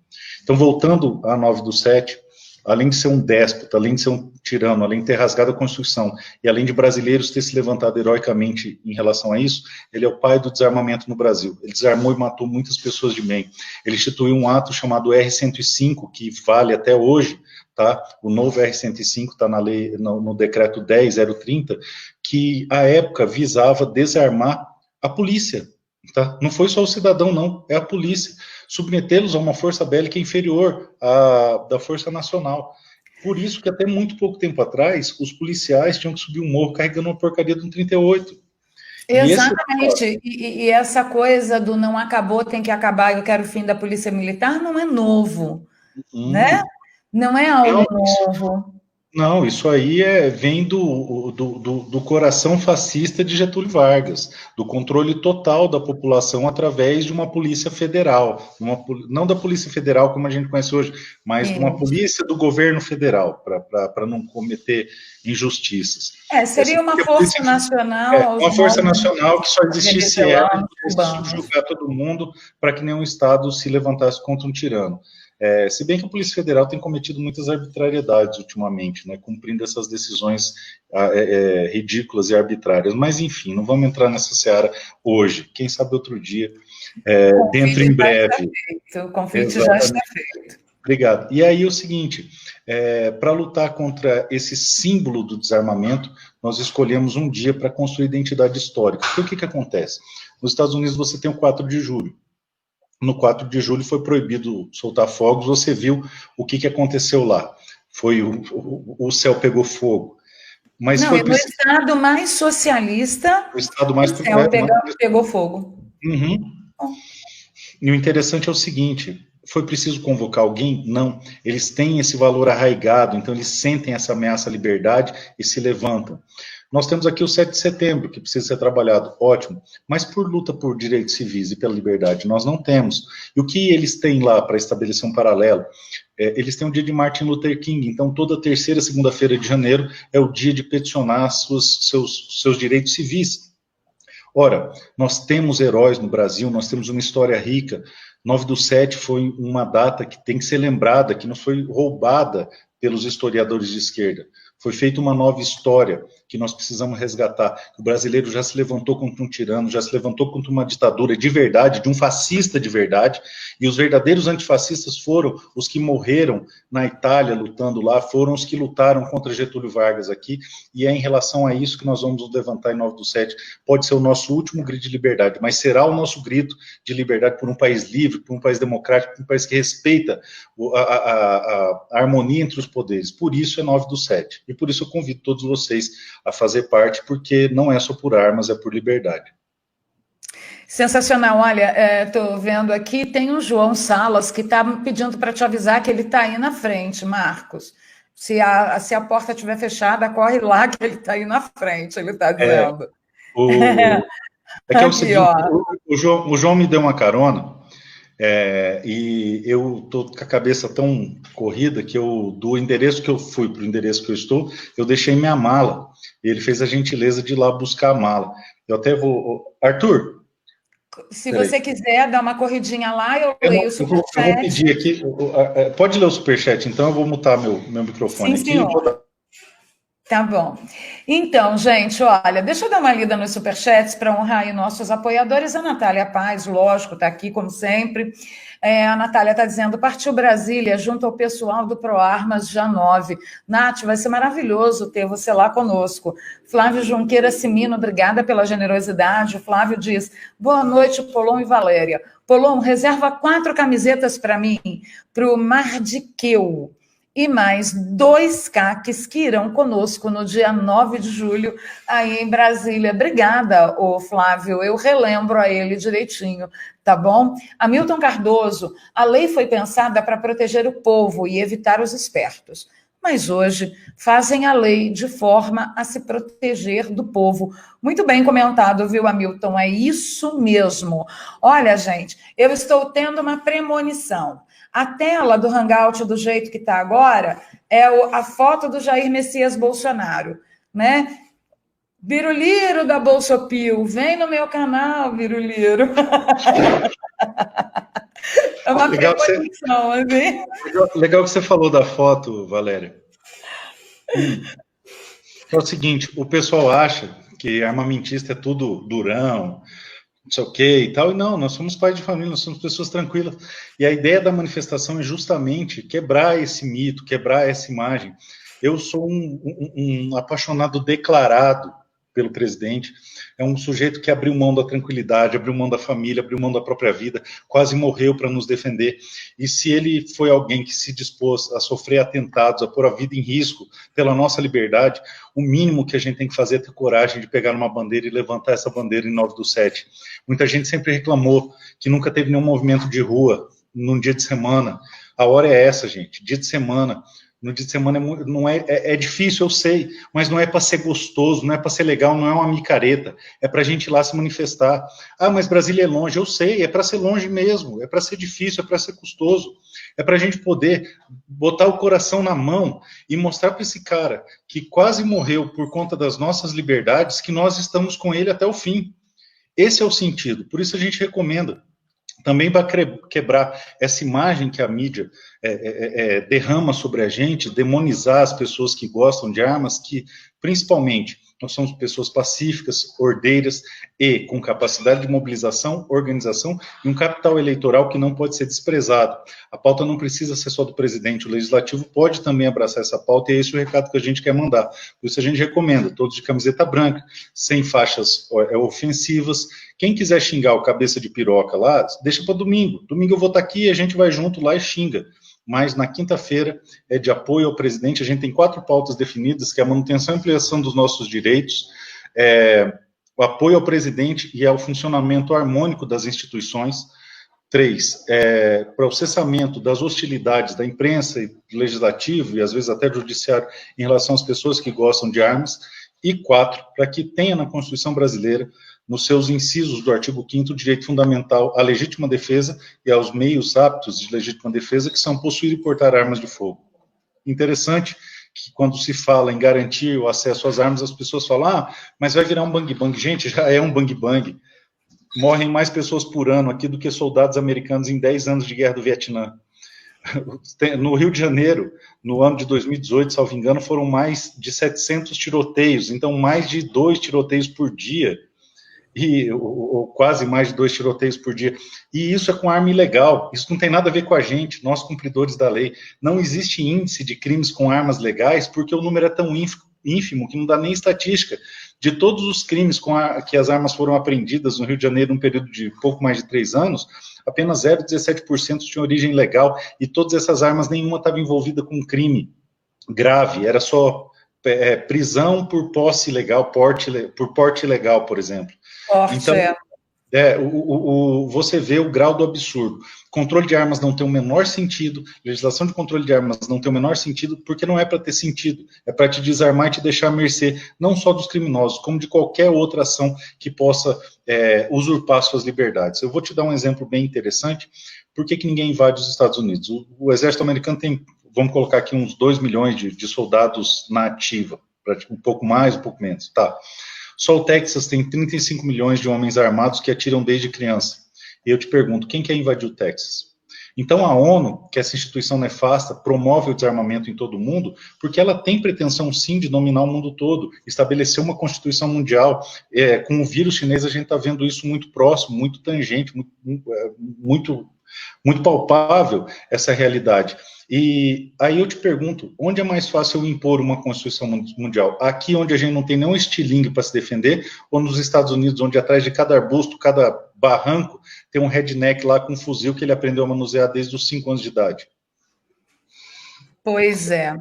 Então, voltando a 9/7, além de ser um déspota, além de ser um tirano, além de ter rasgado a Constituição, e além de brasileiros ter se levantado heroicamente em relação a isso, ele é o pai do desarmamento no Brasil. Ele desarmou e matou muitas pessoas de bem. Ele instituiu um ato chamado R-105, que vale até hoje, tá? O novo R-105 está na lei, no decreto 10.030, que, à época, visava desarmar a polícia, tá? Não foi só o cidadão, não, é a polícia. Submetê-los a uma força bélica inferior à da Força Nacional. Por isso que até muito pouco tempo atrás, os policiais tinham que subir um morro carregando uma porcaria de um 38. Exatamente, e essa coisa do não acabou, tem que acabar, eu quero o fim da polícia militar, não é novo, né? Não é algo novo. Não, isso aí vem do coração fascista de Getúlio Vargas, do controle total da população através de uma polícia federal, não da polícia federal como a gente conhece hoje, mas de uma polícia do governo federal, para não cometer injustiças. Seria uma força nacional. Uma força nacional que só existisse ela, para subjugar todo mundo, para que nenhum Estado se levantasse contra um tirano. Se bem que a Polícia Federal tem cometido muitas arbitrariedades ultimamente, né, cumprindo essas decisões ridículas e arbitrárias, mas enfim, não vamos entrar nessa seara hoje, quem sabe outro dia, dentro em breve. O convite já está feito. Obrigado. E aí o seguinte, para lutar contra esse símbolo do desarmamento, nós escolhemos um dia para construir identidade histórica. Porque o que acontece? Nos Estados Unidos você tem o 4 de julho. No 4 de julho foi proibido soltar fogos, você viu o que aconteceu lá. Foi o céu pegou fogo. Mas não, foi no estado mais socialista, o estado mais o céu pegou fogo. Uhum. E o interessante é o seguinte, foi preciso convocar alguém? Não. Eles têm esse valor arraigado, então eles sentem essa ameaça à liberdade e se levantam. Nós temos aqui o 7 de setembro, que precisa ser trabalhado, ótimo, mas por luta por direitos civis e pela liberdade, nós não temos. E o que eles têm lá para estabelecer um paralelo? Eles têm o dia de Martin Luther King, então toda terceira segunda-feira de janeiro é o dia de peticionar seus direitos civis. Ora, nós temos heróis no Brasil, nós temos uma história rica. 9/7 foi uma data que tem que ser lembrada, que não foi roubada pelos historiadores de esquerda. Foi feita uma nova história que nós precisamos resgatar. O brasileiro já se levantou contra um tirano, já se levantou contra uma ditadura de verdade, de um fascista de verdade, e os verdadeiros antifascistas foram os que morreram na Itália lutando lá, foram os que lutaram contra Getúlio Vargas aqui, e é em relação a isso que nós vamos nos levantar em 9/7. Pode ser o nosso último grito de liberdade, mas será o nosso grito de liberdade por um país livre, por um país democrático, por um país que respeita a harmonia entre os poderes. Por isso é 9/7. E por isso eu convido todos vocês a fazer parte, porque não é só por armas, é por liberdade. Sensacional. Olha, estou vendo aqui, tem o João Salas, que está pedindo para te avisar que ele está aí na frente, Marcos. Se a porta estiver fechada, corre lá que ele está aí na frente, ele está dizendo. É que é o seguinte, o João me deu uma carona, e eu estou com a cabeça tão corrida que do endereço que eu fui para o endereço que eu estou, eu deixei minha mala. E ele fez a gentileza de ir lá buscar a mala. Eu até vou... Arthur! Se você quiser dar uma corridinha lá, eu leio o superchat. Eu vou pedir aqui... Pode ler o superchat, então eu vou mutar meu microfone Sim, aqui. Senhor. Tá bom. Então, gente, olha, deixa eu dar uma lida nos superchats para honrar aí nossos apoiadores. A Natália Paz, lógico, está aqui, como sempre. A Natália está dizendo, partiu Brasília, junto ao pessoal do ProArmas, dia 9. Nath, vai ser maravilhoso ter você lá conosco. Flávio Junqueira Simino, obrigada pela generosidade. O Flávio diz, boa noite, Polon e Valéria. Polon, reserva 4 camisetas para mim, para o Mardiqueu. E mais 2 CACs que irão conosco no dia 9 de julho, aí em Brasília. Obrigada, ô Flávio, eu relembro a ele direitinho, tá bom? Hamilton Cardoso, a lei foi pensada para proteger o povo e evitar os espertos, mas hoje fazem a lei de forma a se proteger do povo. Muito bem comentado, viu, Hamilton? É isso mesmo. Olha, gente, eu estou tendo uma premonição. A tela do Hangout, do jeito que está agora, é a foto do Jair Messias Bolsonaro, né? Biruliro da Bolsopil, vem no meu canal, Biruliro. É uma premonição, assim. Legal que você falou da foto, Valéria. É o seguinte, o pessoal acha que armamentista é tudo durão, não sei o que e tal, e não, nós somos pais de família, nós somos pessoas tranquilas, e a ideia da manifestação é justamente quebrar esse mito, quebrar essa imagem. Eu sou um apaixonado declarado pelo presidente, é um sujeito que abriu mão da tranquilidade, abriu mão da família, abriu mão da própria vida, quase morreu para nos defender, e se ele foi alguém que se dispôs a sofrer atentados, a pôr a vida em risco pela nossa liberdade, o mínimo que a gente tem que fazer é ter coragem de pegar uma bandeira e levantar essa bandeira em 9/7. Muita gente sempre reclamou que nunca teve nenhum movimento de rua num dia de semana. A hora é essa, gente, dia de semana. No dia de semana é difícil, eu sei, mas não é para ser gostoso, não é para ser legal, não é uma micareta, é para a gente ir lá se manifestar. Ah, mas Brasília é longe, eu sei, é para ser longe mesmo, é para ser difícil, é para ser custoso, é para a gente poder botar o coração na mão e mostrar para esse cara que quase morreu por conta das nossas liberdades, que nós estamos com ele até o fim. Esse é o sentido, por isso a gente recomenda. Também para quebrar essa imagem que a mídia derrama sobre a gente, demonizar as pessoas que gostam de armas, que principalmente, nós somos pessoas pacíficas, ordeiras e com capacidade de mobilização, organização e um capital eleitoral que não pode ser desprezado. A pauta não precisa ser só do presidente, o legislativo pode também abraçar essa pauta e é esse o recado que a gente quer mandar. Por isso a gente recomenda, todos de camiseta branca, sem faixas ofensivas. Quem quiser xingar o cabeça de piroca lá, deixa para domingo. Domingo eu vou estar aqui e a gente vai junto lá e xinga. Mas na quinta-feira é de apoio ao presidente, a gente tem 4 pautas definidas, que é a manutenção e ampliação dos nossos direitos, o apoio ao presidente e ao funcionamento harmônico das instituições. 3, processamento das hostilidades da imprensa e do legislativo, e às vezes até do judiciário, em relação às pessoas que gostam de armas. E 4, para que tenha na Constituição brasileira, nos seus incisos do artigo 5º, o direito fundamental à legítima defesa e aos meios aptos de legítima defesa, que são possuir e portar armas de fogo. Interessante que quando se fala em garantir o acesso às armas, as pessoas falam, mas vai virar um bang-bang. Gente, já é um bang-bang. Morrem mais pessoas por ano aqui do que soldados americanos em 10 anos de guerra do Vietnã. No Rio de Janeiro, no ano de 2018, salvo engano, foram mais de 700 tiroteios, então mais de 2 tiroteios por dia, ou quase mais de 2 tiroteios por dia, e isso é com arma ilegal, isso não tem nada a ver com a gente, nós cumpridores da lei. Não existe índice de crimes com armas legais, porque o número é tão ínfimo que não dá nem estatística. De todos os crimes que as armas foram apreendidas no Rio de Janeiro num período de pouco mais de 3 anos, apenas 0,17% tinham origem legal, e todas essas armas, nenhuma estava envolvida com um crime grave, era só prisão por posse ilegal, por porte ilegal, por exemplo. Então, você vê o grau do absurdo. Controle de armas não tem o menor sentido, legislação de controle de armas não tem o menor sentido, porque não é para ter sentido, é para te desarmar e te deixar à mercê, não só dos criminosos, como de qualquer outra ação que possa usurpar suas liberdades. Eu vou te dar um exemplo bem interessante. Por que ninguém invade os Estados Unidos? O exército americano tem, vamos colocar aqui, uns 2 milhões de soldados na ativa, um pouco mais, um pouco menos, tá? Só o Texas tem 35 milhões de homens armados que atiram desde criança. E eu te pergunto, quem quer invadir o Texas? Então a ONU, que é essa instituição nefasta, promove o desarmamento em todo o mundo, porque ela tem pretensão sim de dominar o mundo todo, estabelecer uma constituição mundial. Com o vírus chinês a gente está vendo isso muito próximo, muito tangente, muito palpável essa realidade. E aí eu te pergunto, onde é mais fácil eu impor uma Constituição Mundial? Aqui onde a gente não tem nenhum estilingue para se defender, ou nos Estados Unidos, onde atrás de cada arbusto, cada barranco, tem um redneck lá com um fuzil que ele aprendeu a manusear desde os 5 anos de idade? Pois é.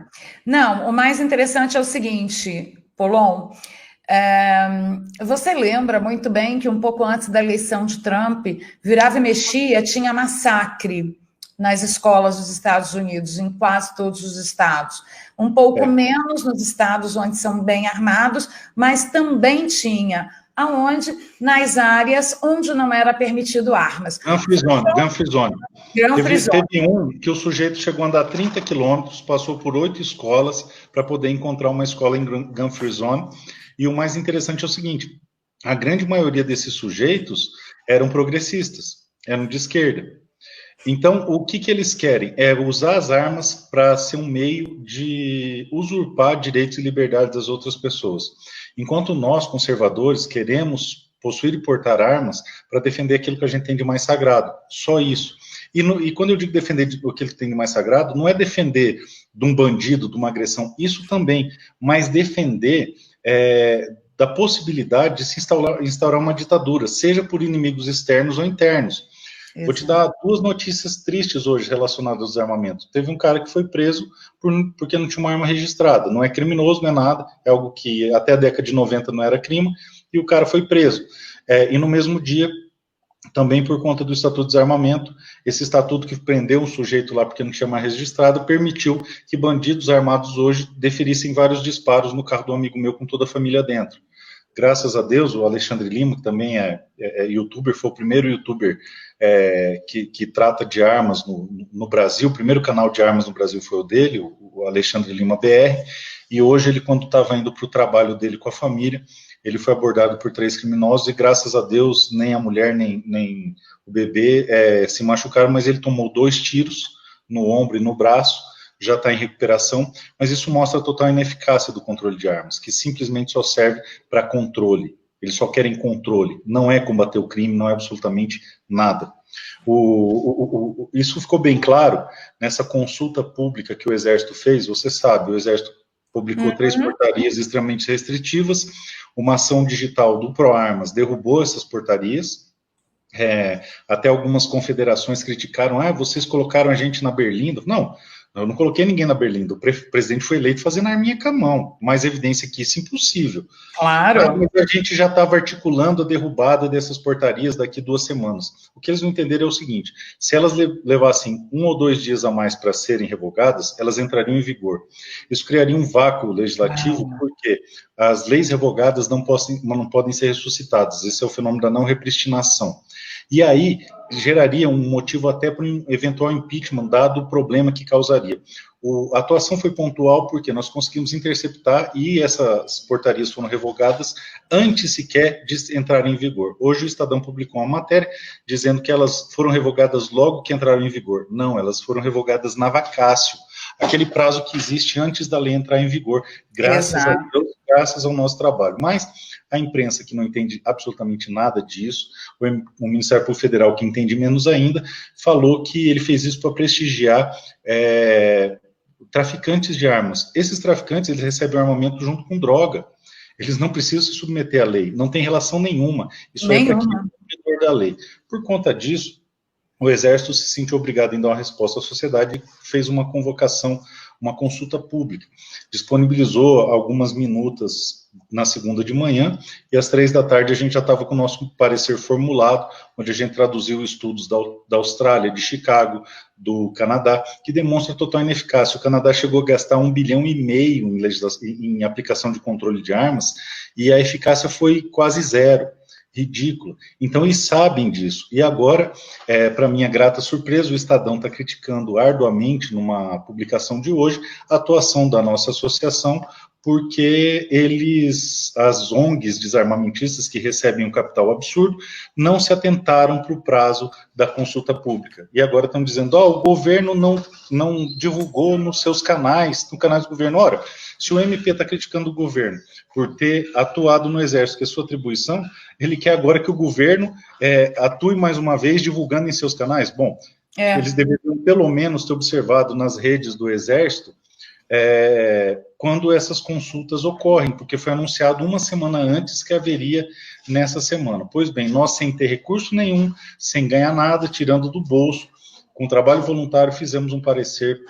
Não, o mais interessante é o seguinte, Polon, você lembra muito bem que um pouco antes da eleição de Trump, virava e mexia, tinha massacre nas escolas dos Estados Unidos, em quase todos os estados. Um pouco menos nos estados onde são bem armados, mas também tinha. Aonde? Nas áreas onde não era permitido armas. Gun-free zone. Teve um que o sujeito chegou a andar 30 quilômetros, passou por 8 escolas para poder encontrar uma escola em gun-free zone. E o mais interessante é o seguinte, a grande maioria desses sujeitos eram progressistas, eram de esquerda. Então, o que eles querem? É usar as armas para ser um meio de usurpar direitos e liberdades das outras pessoas. Enquanto nós, conservadores, queremos possuir e portar armas para defender aquilo que a gente tem de mais sagrado. Só isso. E quando eu digo defender aquilo que tem de mais sagrado, não é defender de um bandido, de uma agressão, isso também, mas defender da possibilidade de se instaurar uma ditadura, seja por inimigos externos ou internos. Exato. Vou te dar 2 notícias tristes hoje relacionadas ao desarmamento. Teve um cara que foi preso porque não tinha uma arma registrada. Não é criminoso, não é nada, é algo que até a década de 90 não era crime, e o cara foi preso. E no mesmo dia, também por conta do Estatuto de Desarmamento, esse estatuto que prendeu um sujeito lá porque não tinha mais registrado, permitiu que bandidos armados hoje deferissem vários disparos no carro do amigo meu com toda a família dentro. Graças a Deus, o Alexandre Lima, que também é youtuber, foi o primeiro youtuber que trata de armas no Brasil, o primeiro canal de armas no Brasil foi o dele, o Alexandre Lima BR, e hoje ele, quando estava indo para o trabalho dele com a família, ele foi abordado por 3 criminosos e, graças a Deus, nem a mulher, nem o bebê se machucaram, mas ele tomou 2 tiros no ombro e no braço, já está em recuperação, mas isso mostra a total ineficácia do controle de armas, que simplesmente só serve para controle. Eles só querem controle, não é combater o crime, não é absolutamente nada. Isso ficou bem claro nessa consulta pública que o Exército fez. Você sabe, o Exército publicou 3 portarias extremamente restritivas, uma ação digital do ProArmas derrubou essas portarias, até algumas confederações criticaram, vocês colocaram a gente na berlinda. Não, eu não coloquei ninguém na berlinda, o presidente foi eleito fazendo arminha com a mão, mais evidência que isso, impossível. Claro. Mas a gente já estava articulando a derrubada dessas portarias daqui 2 semanas. O que eles não entenderam é o seguinte, se elas levassem 1 ou 2 dias a mais para serem revogadas, elas entrariam em vigor. Isso criaria um vácuo legislativo, porque as leis revogadas não podem ser ressuscitadas, esse é o fenômeno da não repristinação. E aí, geraria um motivo até para um eventual impeachment, dado o problema que causaria. A atuação foi pontual porque nós conseguimos interceptar e essas portarias foram revogadas antes sequer de entrarem em vigor. Hoje o Estadão publicou uma matéria dizendo que elas foram revogadas logo que entraram em vigor. Não, elas foram revogadas na vacácio, aquele prazo que existe antes da lei entrar em vigor, graças a Deus, graças ao nosso trabalho. Mas a imprensa, que não entende absolutamente nada disso, o Ministério Público Federal, que entende menos ainda, falou que ele fez isso para prestigiar traficantes de armas. Esses traficantes, eles recebem o armamento junto com droga. Eles não precisam se submeter à lei, não tem relação nenhuma. Isso é para quem é cumpridor da lei. Por conta disso, o Exército se sentiu obrigado em dar uma resposta à sociedade e fez uma convocação, uma consulta pública. Disponibilizou algumas minutas na segunda de manhã, e às 3 da tarde a gente já estava com o nosso parecer formulado, onde a gente traduziu estudos da Austrália, de Chicago, do Canadá, que demonstra total ineficácia. O Canadá chegou a gastar 1,5 bilhão em aplicação de controle de armas, e a eficácia foi quase zero. Ridículo. Então, eles sabem disso. E agora, para minha grata surpresa, o Estadão está criticando arduamente, numa publicação de hoje, a atuação da nossa associação, porque as ONGs desarmamentistas que recebem um capital absurdo não se atentaram para o prazo da consulta pública. E agora estão dizendo, o governo não divulgou nos seus canais, no canal do governo. Ora, se o MP está criticando o governo por ter atuado no Exército, que é sua atribuição, ele quer agora que o governo atue mais uma vez divulgando em seus canais. Bom, eles deveriam pelo menos ter observado nas redes do Exército quando essas consultas ocorrem, porque foi anunciado 1 semana antes que haveria nessa semana. Pois bem, nós sem ter recurso nenhum, sem ganhar nada, tirando do bolso, com trabalho voluntário, fizemos um parecer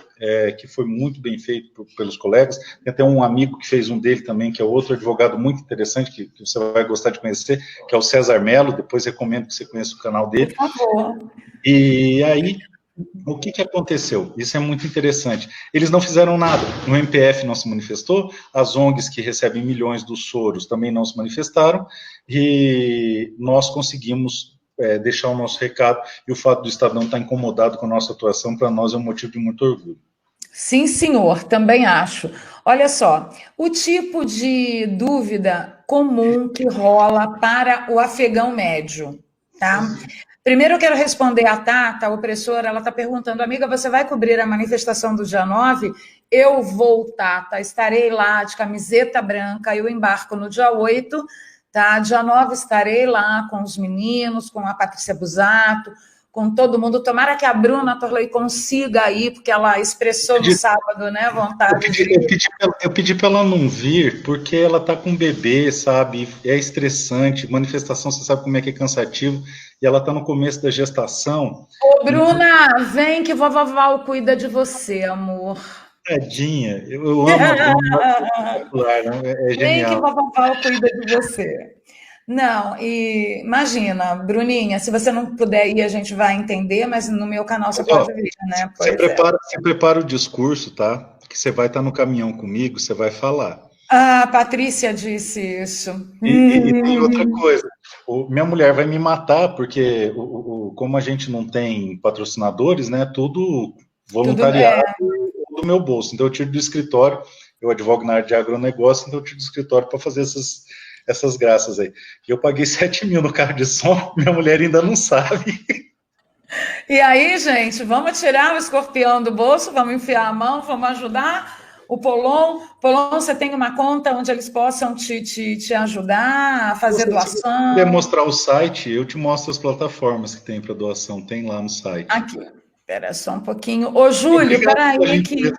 que foi muito bem feito pelos colegas. Tem até um amigo que fez um dele também, que é outro advogado muito interessante, que você vai gostar de conhecer, que é o César Mello. Depois recomendo que você conheça o canal dele. Por favor. E aí, o que aconteceu? Isso é muito interessante. Eles não fizeram nada. O MPF não se manifestou, as ONGs que recebem milhões dos Soros também não se manifestaram, e nós conseguimos deixar o nosso recado, e o fato do Estadão estar incomodado com a nossa atuação, para nós é um motivo de muito orgulho. Sim, senhor, também acho. Olha só, o tipo de dúvida comum que rola para o afegão médio, tá? Primeiro eu quero responder a Tata, a opressora, ela está perguntando, amiga, você vai cobrir a manifestação do dia 9? Eu vou, Tata, estarei lá de camiseta branca, eu embarco no dia 8, tá? Dia 9 estarei lá com os meninos, com a Patrícia Busato, com todo mundo. Tomara que a Bruna Torley consiga ir, porque ela expressou no sábado, né, vontade eu pedi para ela não vir, porque ela tá com um bebê, sabe, é estressante, manifestação, você sabe como é que é cansativo, e ela tá no começo da gestação. Ô, Bruna, vem que vovó Val cuida de você, amor. Tadinha, eu amo a Bruna, é genial. Vem que vovó Val cuida de você. Não, e imagina, Bruninha, se você não puder ir, a gente vai entender, mas no meu canal você pode vir, né? Você prepara o discurso, tá? Que você vai estar no caminhão comigo, você vai falar. Ah, a Patrícia disse isso. E tem outra coisa, minha mulher vai me matar, porque como a gente não tem patrocinadores, né? Tudo voluntariado do meu bolso. Então eu tiro do escritório, eu advogo na área de agronegócio, então eu tiro do escritório para fazer essas graças aí. Eu paguei 7 mil no carro de som, minha mulher ainda não sabe. E aí, gente, vamos tirar o escorpião do bolso, vamos enfiar a mão, vamos ajudar o Polon. Polon, você tem uma conta onde eles possam te ajudar a fazer Se você puder doação? mostrar o site, eu te mostro as plataformas que tem para doação, tem lá no site. Aqui, espera só um pouquinho. Ô, Júlio, Obrigado pela peraí que... gentileza.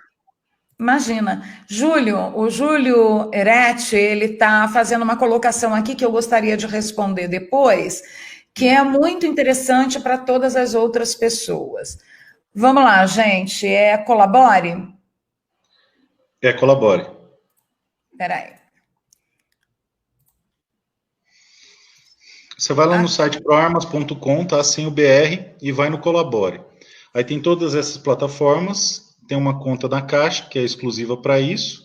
Imagina, o Júlio Eretti, ele está fazendo uma colocação aqui que eu gostaria de responder depois, que é muito interessante para todas as outras pessoas. Vamos lá, gente, colabore? Colabore. Espera aí. Você vai lá no site proarmas.com, tá? Sem o BR, e vai no Colabore. Aí tem todas essas plataformas, tem uma conta na Caixa, que é exclusiva para isso,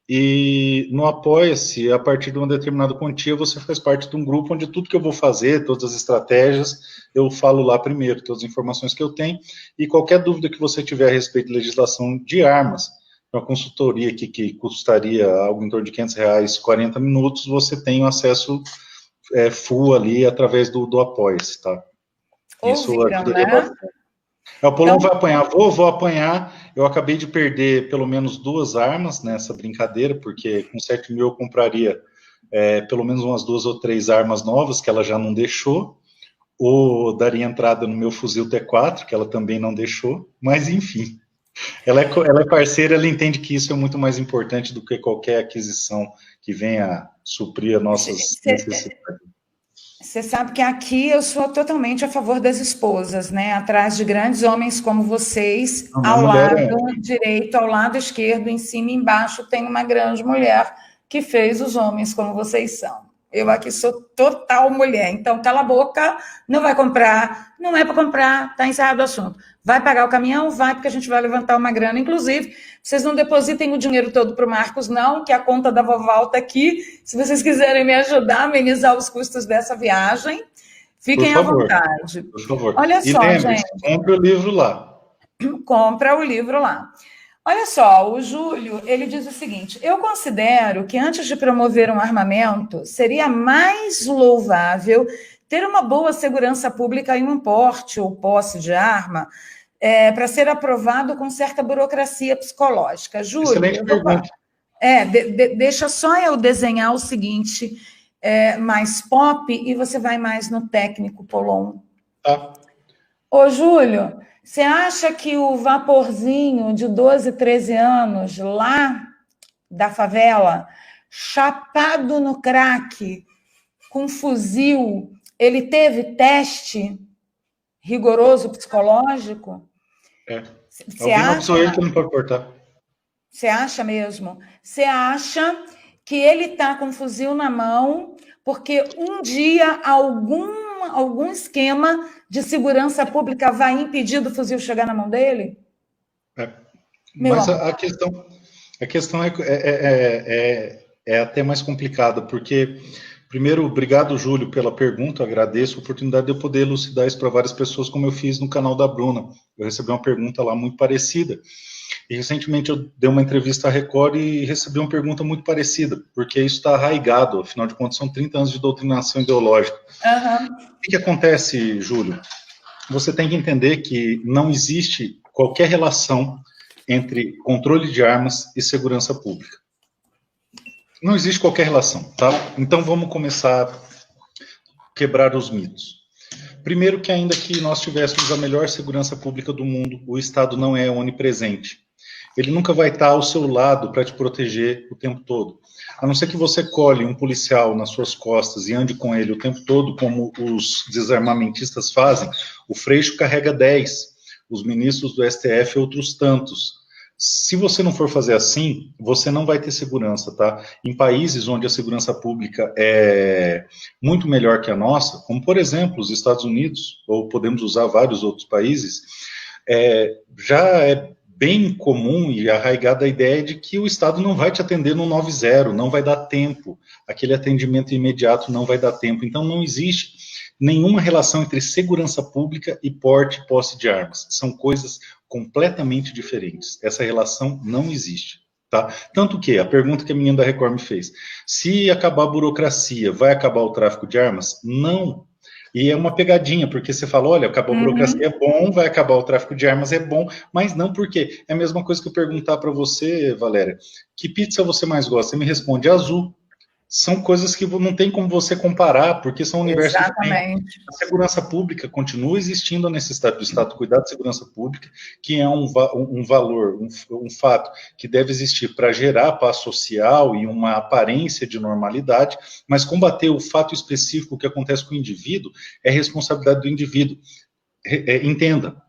e no Apoia-se, a partir de uma determinada quantia, você faz parte de um grupo onde tudo que eu vou fazer, todas as estratégias, eu falo lá primeiro, todas as informações que eu tenho, e qualquer dúvida que você tiver a respeito de legislação de armas, uma consultoria que custaria algo em torno de R$500, 40 minutos, você tem o acesso full ali através do Apoia-se, tá? Isso Ouviram, ajudaria né? bastante. O Polon vai apanhar, vou apanhar. Eu acabei de perder pelo menos 2 armas nessa brincadeira, porque com 7 mil eu compraria pelo menos umas 2 ou 3 armas novas, que ela já não deixou, ou daria entrada no meu fuzil T4, que ela também não deixou, mas enfim. Ela é parceira, ela entende que isso é muito mais importante do que qualquer aquisição que venha suprir as nossas necessidades. Você sabe que aqui eu sou totalmente a favor das esposas, né? Atrás de grandes homens como vocês, Não, minha ao mulher lado direito, ao lado esquerdo, em cima e embaixo, tem uma grande mulher que fez os homens como vocês são. Eu aqui sou total mulher, então cala a boca, não vai comprar, não é para comprar, está encerrado o assunto. Vai pagar o caminhão? Vai, porque a gente vai levantar uma grana. Inclusive, vocês não depositem o dinheiro todo para o Marcos, não, que a conta da vovó está aqui. Se vocês quiserem me ajudar a amenizar os custos dessa viagem, fiquem à vontade. Por favor. Olha só, gente. Compre o livro lá. Compra o livro lá. Olha só, o Júlio, ele diz o seguinte: eu considero que antes de promover um armamento, seria mais louvável ter uma boa segurança pública em um porte ou posse de arma, para ser aprovado com certa burocracia psicológica. Júlio, Excelente pergunta. Deixa só eu desenhar o seguinte, mais pop, e você vai mais no técnico, Polon. Tá. Ô, Júlio, você acha que o vaporzinho de 12, 13 anos, lá da favela, chapado no crack, com fuzil, ele teve teste rigoroso psicológico? Alguém não sou eu que não pode cortar. Você acha mesmo? Você acha que ele está com um fuzil na mão porque um dia algum esquema de segurança pública vai impedir do fuzil chegar na mão dele? Mas a questão é até mais complicada, porque, primeiro, obrigado, Júlio, pela pergunta, agradeço a oportunidade de eu poder elucidar isso para várias pessoas, como eu fiz no canal da Bruna. Eu recebi uma pergunta lá muito parecida, e recentemente eu dei uma entrevista à Record e recebi uma pergunta muito parecida, porque isso está arraigado, afinal de contas são 30 anos de doutrinação ideológica. Uhum. O que acontece, Júlio? Você tem que entender que não existe qualquer relação entre controle de armas e segurança pública. Não existe qualquer relação, tá? Então vamos começar a quebrar os mitos. Primeiro que ainda que nós tivéssemos a melhor segurança pública do mundo, o Estado não é onipresente. Ele nunca vai estar ao seu lado para te proteger o tempo todo. A não ser que você colhe um policial nas suas costas e ande com ele o tempo todo, como os desarmamentistas fazem, o Freixo carrega 10, os ministros do STF outros tantos. Se você não for fazer assim, você não vai ter segurança, tá? Em países onde a segurança pública é muito melhor que a nossa, como por exemplo os Estados Unidos, ou podemos usar vários outros países, já é bem comum e arraigada a ideia de que o Estado não vai te atender no 90, não vai dar tempo, aquele atendimento imediato não vai dar tempo. Então não existe nenhuma relação entre segurança pública e porte e posse de armas. São coisas completamente diferentes. Essa relação não existe. Tá? Tanto que, a pergunta que a menina da Record me fez, se acabar a burocracia, vai acabar o tráfico de armas? Não. E é uma pegadinha, porque você fala, olha, acabou a burocracia, é bom, vai acabar o tráfico de armas, é bom, mas não porque. É a mesma coisa que eu perguntar para você, Valéria, que pizza você mais gosta? Você me responde azul. São coisas que não tem como você comparar, porque são universos diferentes. Exatamente. A segurança pública continua existindo a necessidade do Estado cuidar da segurança pública, que é um valor, um fato que deve existir para gerar paz social e uma aparência de normalidade, mas combater o fato específico que acontece com o indivíduo é responsabilidade do indivíduo. Entenda,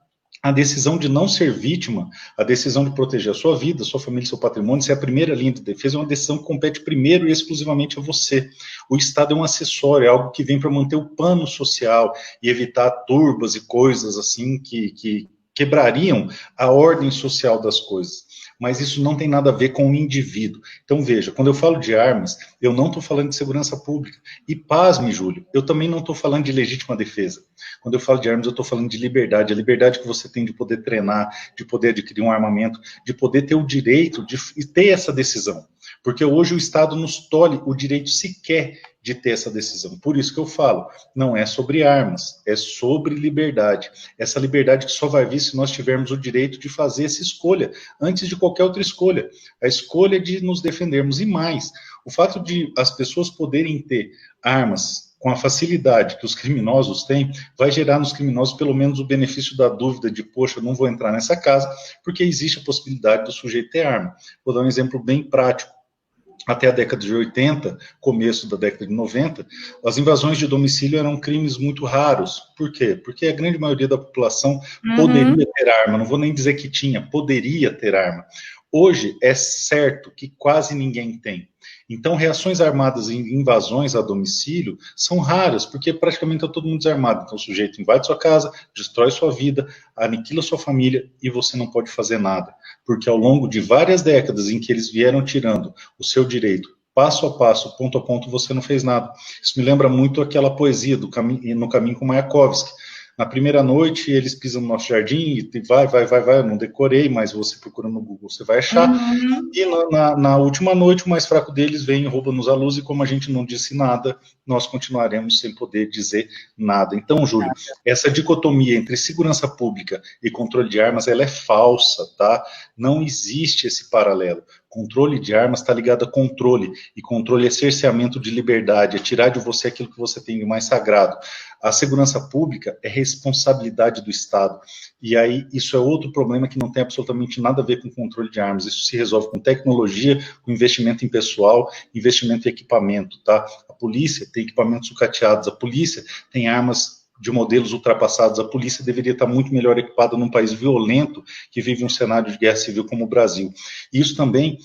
a decisão de não ser vítima, a decisão de proteger a sua vida, a sua família, seu patrimônio, se é a primeira linha de defesa, é uma decisão que compete primeiro e exclusivamente a você. O Estado é um acessório, é algo que vem para manter o pano social e evitar turbas e coisas assim que quebrariam a ordem social das coisas. Mas isso não tem nada a ver com o indivíduo. Então, veja, quando eu falo de armas, eu não estou falando de segurança pública. E pasme, Júlio, eu também não estou falando de legítima defesa. Quando eu falo de armas, eu estou falando de liberdade. A liberdade que você tem de poder treinar, de poder adquirir um armamento, de poder ter o direito de ter essa decisão. Porque hoje o Estado nos tolhe o direito sequer de ter essa decisão. Por isso que eu falo, não é sobre armas, é sobre liberdade. Essa liberdade que só vai vir se nós tivermos o direito de fazer essa escolha, antes de qualquer outra escolha. A escolha de nos defendermos. E mais, o fato de as pessoas poderem ter armas com a facilidade que os criminosos têm, vai gerar nos criminosos pelo menos o benefício da dúvida de, poxa, eu não vou entrar nessa casa, porque existe a possibilidade do sujeito ter arma. Vou dar um exemplo bem prático. Até a década de 80, começo da década de 90, as invasões de domicílio eram crimes muito raros. Por quê? Porque a grande maioria da população poderia ter arma, não vou nem dizer que tinha, poderia ter arma. Hoje é certo que quase ninguém tem. Então, reações armadas em invasões a domicílio são raras, porque praticamente está todo mundo desarmado. Então, o sujeito invade sua casa, destrói sua vida, aniquila sua família e você não pode fazer nada. Porque ao longo de várias décadas em que eles vieram tirando o seu direito, passo a passo, ponto a ponto, você não fez nada. Isso me lembra muito aquela poesia do No Caminho com Mayakovsky. Na primeira noite, eles pisam no nosso jardim e vai, eu não decorei, mas você procura no Google, você vai achar. E na última noite, o mais fraco deles vem e rouba-nos a luz, e como a gente não disse nada, nós continuaremos sem poder dizer nada. Então, Júlio, essa dicotomia entre segurança pública e controle de armas, ela é falsa, tá? Não existe esse paralelo. Controle de armas está ligado a controle, e controle é cerceamento de liberdade, é tirar de você aquilo que você tem de mais sagrado. A segurança pública é responsabilidade do Estado, e aí isso é outro problema que não tem absolutamente nada a ver com controle de armas. Isso se resolve com tecnologia, com investimento em pessoal, investimento em equipamento, tá? A polícia tem equipamentos sucateados, a polícia tem armas de modelos ultrapassados. A polícia deveria estar muito melhor equipada num país violento que vive um cenário de guerra civil como o Brasil. E isso também,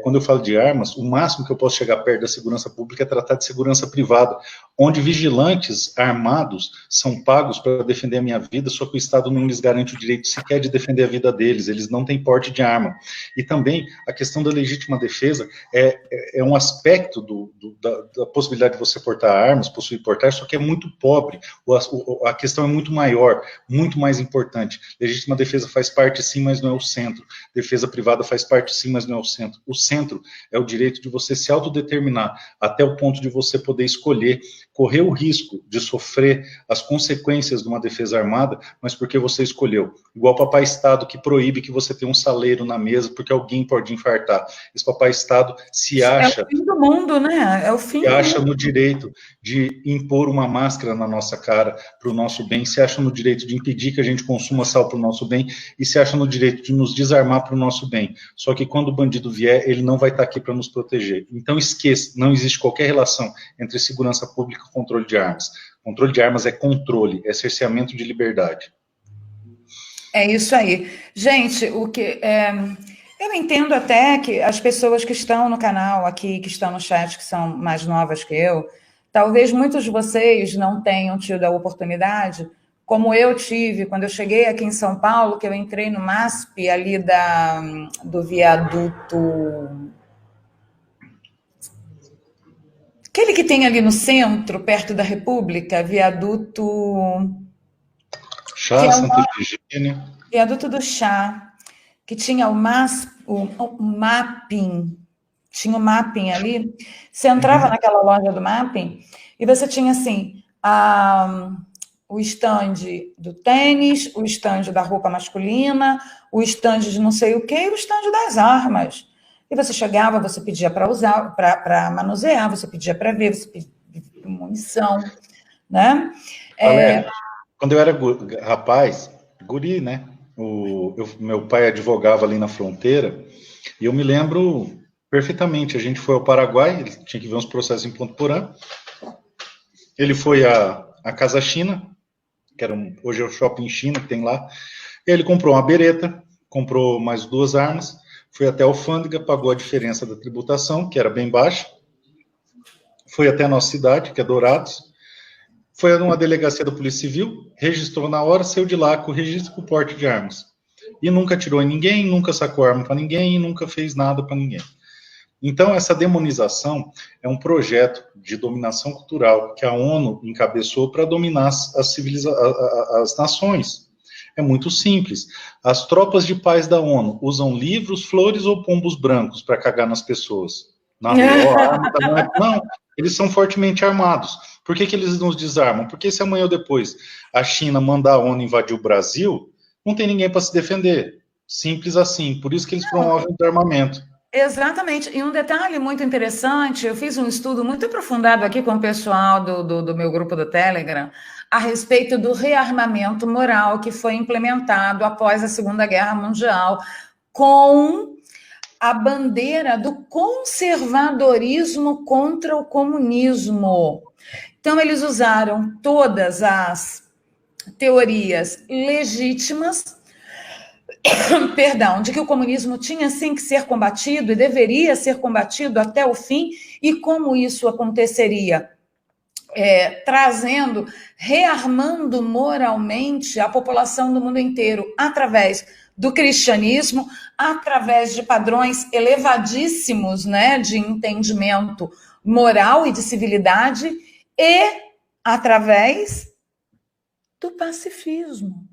quando eu falo de armas, o máximo que eu posso chegar perto da segurança pública é tratar de segurança privada, onde vigilantes armados são pagos para defender a minha vida, só que o Estado não lhes garante o direito sequer de defender a vida deles, eles não têm porte de arma. E também a questão da legítima defesa é um aspecto da possibilidade de você portar armas, possuir portar, só que é muito pobre. A questão é muito maior, muito mais importante. Legítima defesa faz parte sim, mas não é o centro. Defesa privada faz parte sim, mas não é o centro. O centro é o direito de você se autodeterminar até o ponto de você poder escolher, correr o risco de sofrer as consequências de uma defesa armada, mas porque você escolheu. Igual o papai Estado que proíbe que você tenha um saleiro na mesa porque alguém pode infartar. Esse papai Estado se acha... É o fim do mundo, né? É o fim do mundo. Se acha no direito de impor uma máscara na nossa cara para o nosso bem, se acha no direito de impedir que a gente consuma sal para o nosso bem e se acha no direito de nos desarmar para o nosso bem. Só que quando o bandido vier, ele não vai estar aqui para nos proteger. Então esqueça, não existe qualquer relação entre segurança pública e controle de armas. Controle de armas é controle, é cerceamento de liberdade. É isso aí. Gente, eu entendo até que as pessoas que estão no canal aqui, que estão no chat, que são mais novas que eu, talvez muitos de vocês não tenham tido a oportunidade, como eu tive quando eu cheguei aqui em São Paulo, que eu entrei no MASP, ali do viaduto... Aquele que tem ali no centro, perto da República, viaduto... Chá, Santa Efigênia. Viaduto do Chá, que tinha o mapping, tinha o mapping ali. Você entrava naquela loja do mapping e você tinha assim, o estande do tênis, o estande da roupa masculina, o estande de não sei o quê, e o estande das armas. E você chegava, você pedia para usar, para manusear, você pedia para ver, você pedia munição, né? Quando eu era rapaz, guri, né? Meu pai advogava ali na fronteira, e eu me lembro perfeitamente. A gente foi ao Paraguai, ele tinha que ver uns processos em Ponto Porã. Ele foi à Casa China, que hoje é o Shopping China que tem lá. E ele comprou uma bereta, comprou mais 2 armas, foi até a alfândega, pagou a diferença da tributação, que era bem baixa, foi até a nossa cidade, que é Dourados, foi numa delegacia da Polícia Civil, registrou na hora, saiu de lá com o registro com o porte de armas. E nunca atirou em ninguém, nunca sacou arma para ninguém, nunca fez nada para ninguém. Então, essa demonização é um projeto de dominação cultural que a ONU encabeçou para dominar as nações. É muito simples. As tropas de paz da ONU usam livros, flores ou pombos brancos para cagar nas pessoas. Na rua, arma, não, eles são fortemente armados. Por que eles nos desarmam? Porque se amanhã ou depois a China mandar a ONU invadir o Brasil, não tem ninguém para se defender. Simples assim. Por isso que eles promovem o desarmamento. Exatamente. E um detalhe muito interessante, eu fiz um estudo muito aprofundado aqui com o pessoal do meu grupo do Telegram a respeito do rearmamento moral que foi implementado após a Segunda Guerra Mundial com a bandeira do conservadorismo contra o comunismo. Então, eles usaram todas as teorias legítimas, de que o comunismo tinha sim que ser combatido e deveria ser combatido até o fim, e como isso aconteceria? Rearmando moralmente a população do mundo inteiro através do cristianismo, através de padrões elevadíssimos, né, de entendimento moral e de civilidade, e através do pacifismo.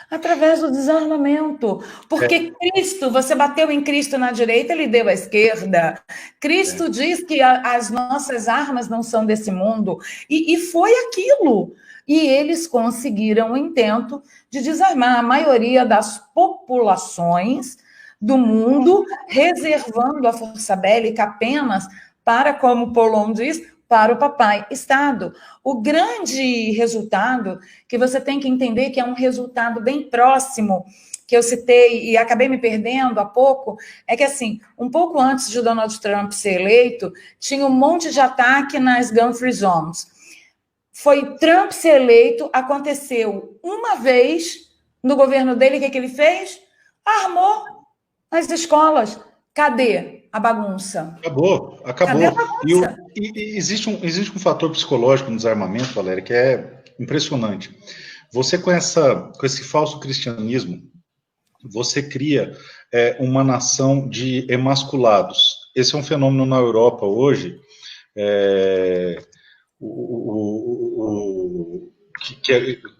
Através do desarmamento. Porque Cristo, você bateu em Cristo na direita, ele deu à esquerda. Cristo diz que as nossas armas não são desse mundo. E foi aquilo. E eles conseguiram o intento de desarmar a maioria das populações do mundo, reservando a força bélica apenas para, como Polon diz, para o papai Estado. O grande resultado, que você tem que entender que é um resultado bem próximo, que eu citei e acabei me perdendo há pouco, é que, assim, um pouco antes de Donald Trump ser eleito, tinha um monte de ataque nas gun-free zones. Foi Trump ser eleito, aconteceu uma vez no governo dele, o que ele fez? Armou as escolas. Cadê a bagunça? Acabou. Cadê a bagunça? E existe um fator psicológico no desarmamento, Valéria, que é impressionante. Você, com esse falso cristianismo, você cria uma nação de emasculados. Esse é um fenômeno na Europa hoje,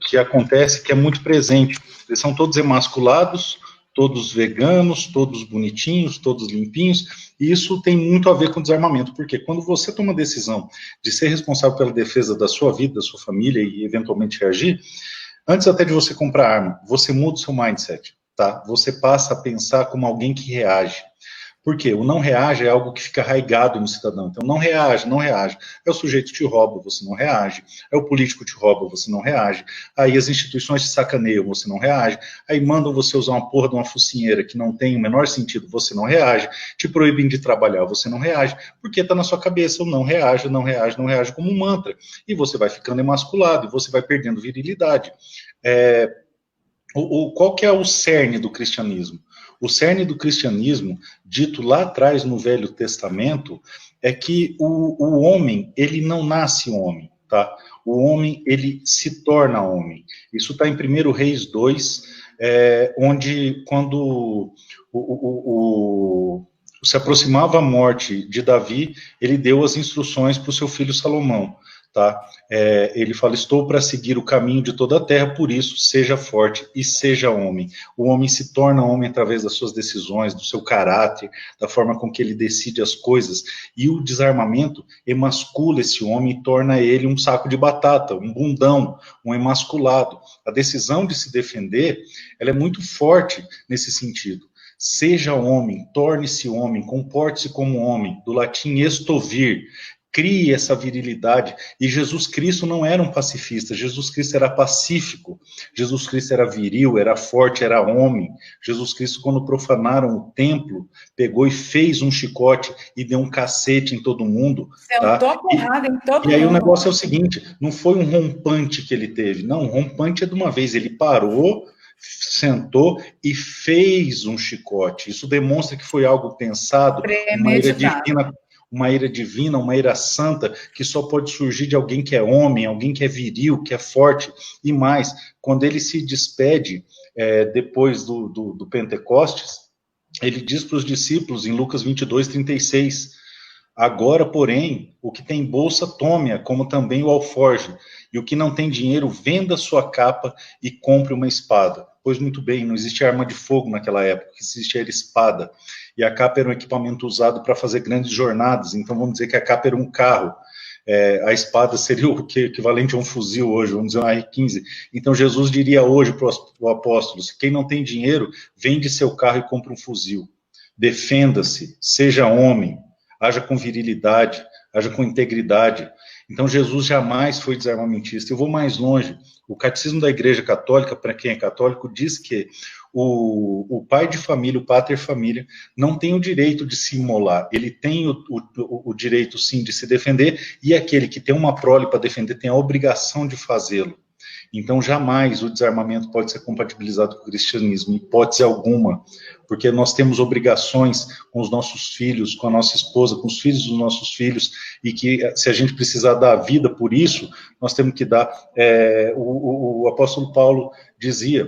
que acontece, que é muito presente. Eles são todos emasculados, todos veganos, todos bonitinhos, todos limpinhos, e isso tem muito a ver com desarmamento, porque quando você toma a decisão de ser responsável pela defesa da sua vida, da sua família e eventualmente reagir, antes até de você comprar arma, você muda o seu mindset, tá? Você passa a pensar como alguém que reage. Por quê? O não reage é algo que fica arraigado no cidadão. Então, não reage, não reage. É o sujeito te rouba, você não reage. É o político te rouba, você não reage. Aí as instituições te sacaneiam, você não reage. Aí mandam você usar uma porra de uma focinheira que não tem o menor sentido, você não reage. Te proíbem de trabalhar, você não reage. Porque está na sua cabeça o não reage, não reage, não reage como um mantra. E você vai ficando emasculado, e você vai perdendo virilidade. Qual que é o cerne do cristianismo? O cerne do cristianismo, dito lá atrás no Velho Testamento, é que o homem, ele não nasce homem, tá? O homem, ele se torna homem. Isso está em 1 Reis 2, onde, quando se aproximava a morte de Davi, ele deu as instruções para o seu filho Salomão. tá? Ele fala, estou para seguir o caminho de toda a terra, por isso, seja forte e seja homem. O homem se torna homem através das suas decisões, do seu caráter, da forma com que ele decide as coisas, e o desarmamento emascula esse homem e torna ele um saco de batata, um bundão, um emasculado. A decisão de se defender, ela é muito forte nesse sentido. Seja homem, torne-se homem, comporte-se como homem, do latim estovir, crie essa virilidade. E Jesus Cristo não era um pacifista, Jesus Cristo era pacífico, Jesus Cristo era viril, era forte, era homem. Jesus Cristo, quando profanaram o templo, pegou e fez um chicote e deu um cacete em todo mundo. Sentou porrada em todo mundo. E aí o negócio é o seguinte, não foi um rompante que ele teve, não, um rompante é de uma vez, ele parou, sentou e fez um chicote. Isso demonstra que foi algo pensado, uma ira divina, uma ira santa, que só pode surgir de alguém que é homem, alguém que é viril, que é forte. E mais, quando ele se despede, depois do Pentecostes, ele diz para os discípulos, em Lucas 22:36, agora, porém, o que tem bolsa, tome-a, como também o alforje, e o que não tem dinheiro, venda sua capa e compre uma espada. Pois muito bem, não existia arma de fogo naquela época, existia a espada, e a capa era um equipamento usado para fazer grandes jornadas, então vamos dizer que a capa era um carro, a espada seria o equivalente a um fuzil hoje, vamos dizer um R-15. Então Jesus diria hoje para o apóstolo, quem não tem dinheiro, vende seu carro e compra um fuzil. Defenda-se, seja homem, haja com virilidade, haja com integridade. Então, Jesus jamais foi desarmamentista. Eu vou mais longe. O Catecismo da Igreja Católica, para quem é católico, diz que o pai de família, o pater família, não tem o direito de se imolar. Ele tem o direito, sim, de se defender, e aquele que tem uma prole para defender tem a obrigação de fazê-lo. Então, jamais o desarmamento pode ser compatibilizado com o cristianismo, hipótese alguma, porque nós temos obrigações com os nossos filhos, com a nossa esposa, com os filhos dos nossos filhos, e que se a gente precisar dar a vida por isso, nós temos que dar. O apóstolo Paulo dizia,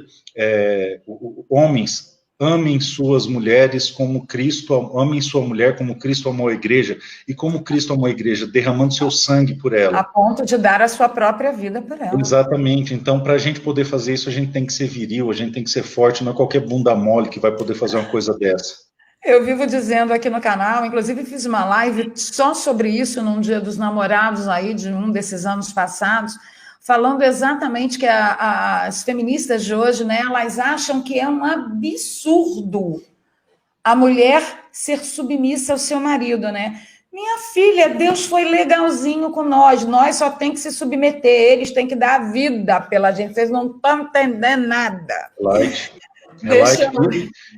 homens, amem suas mulheres como Cristo, amem sua mulher como Cristo amou a igreja, e como Cristo amou a igreja, derramando seu sangue por ela. A ponto de dar a sua própria vida por ela. Exatamente, então para a gente poder fazer isso, a gente tem que ser viril, a gente tem que ser forte, não é qualquer bunda mole que vai poder fazer uma coisa dessa. Eu vivo dizendo aqui no canal, inclusive fiz uma live só sobre isso num Dia dos Namorados aí, de um desses anos passados, falando exatamente que as feministas de hoje, né, elas acham que é um absurdo a mulher ser submissa ao seu marido, né? Minha filha, Deus foi legalzinho com nós só tem que se submeter, eles têm que dar a vida pela gente, vocês não estão entendendo nada. Light.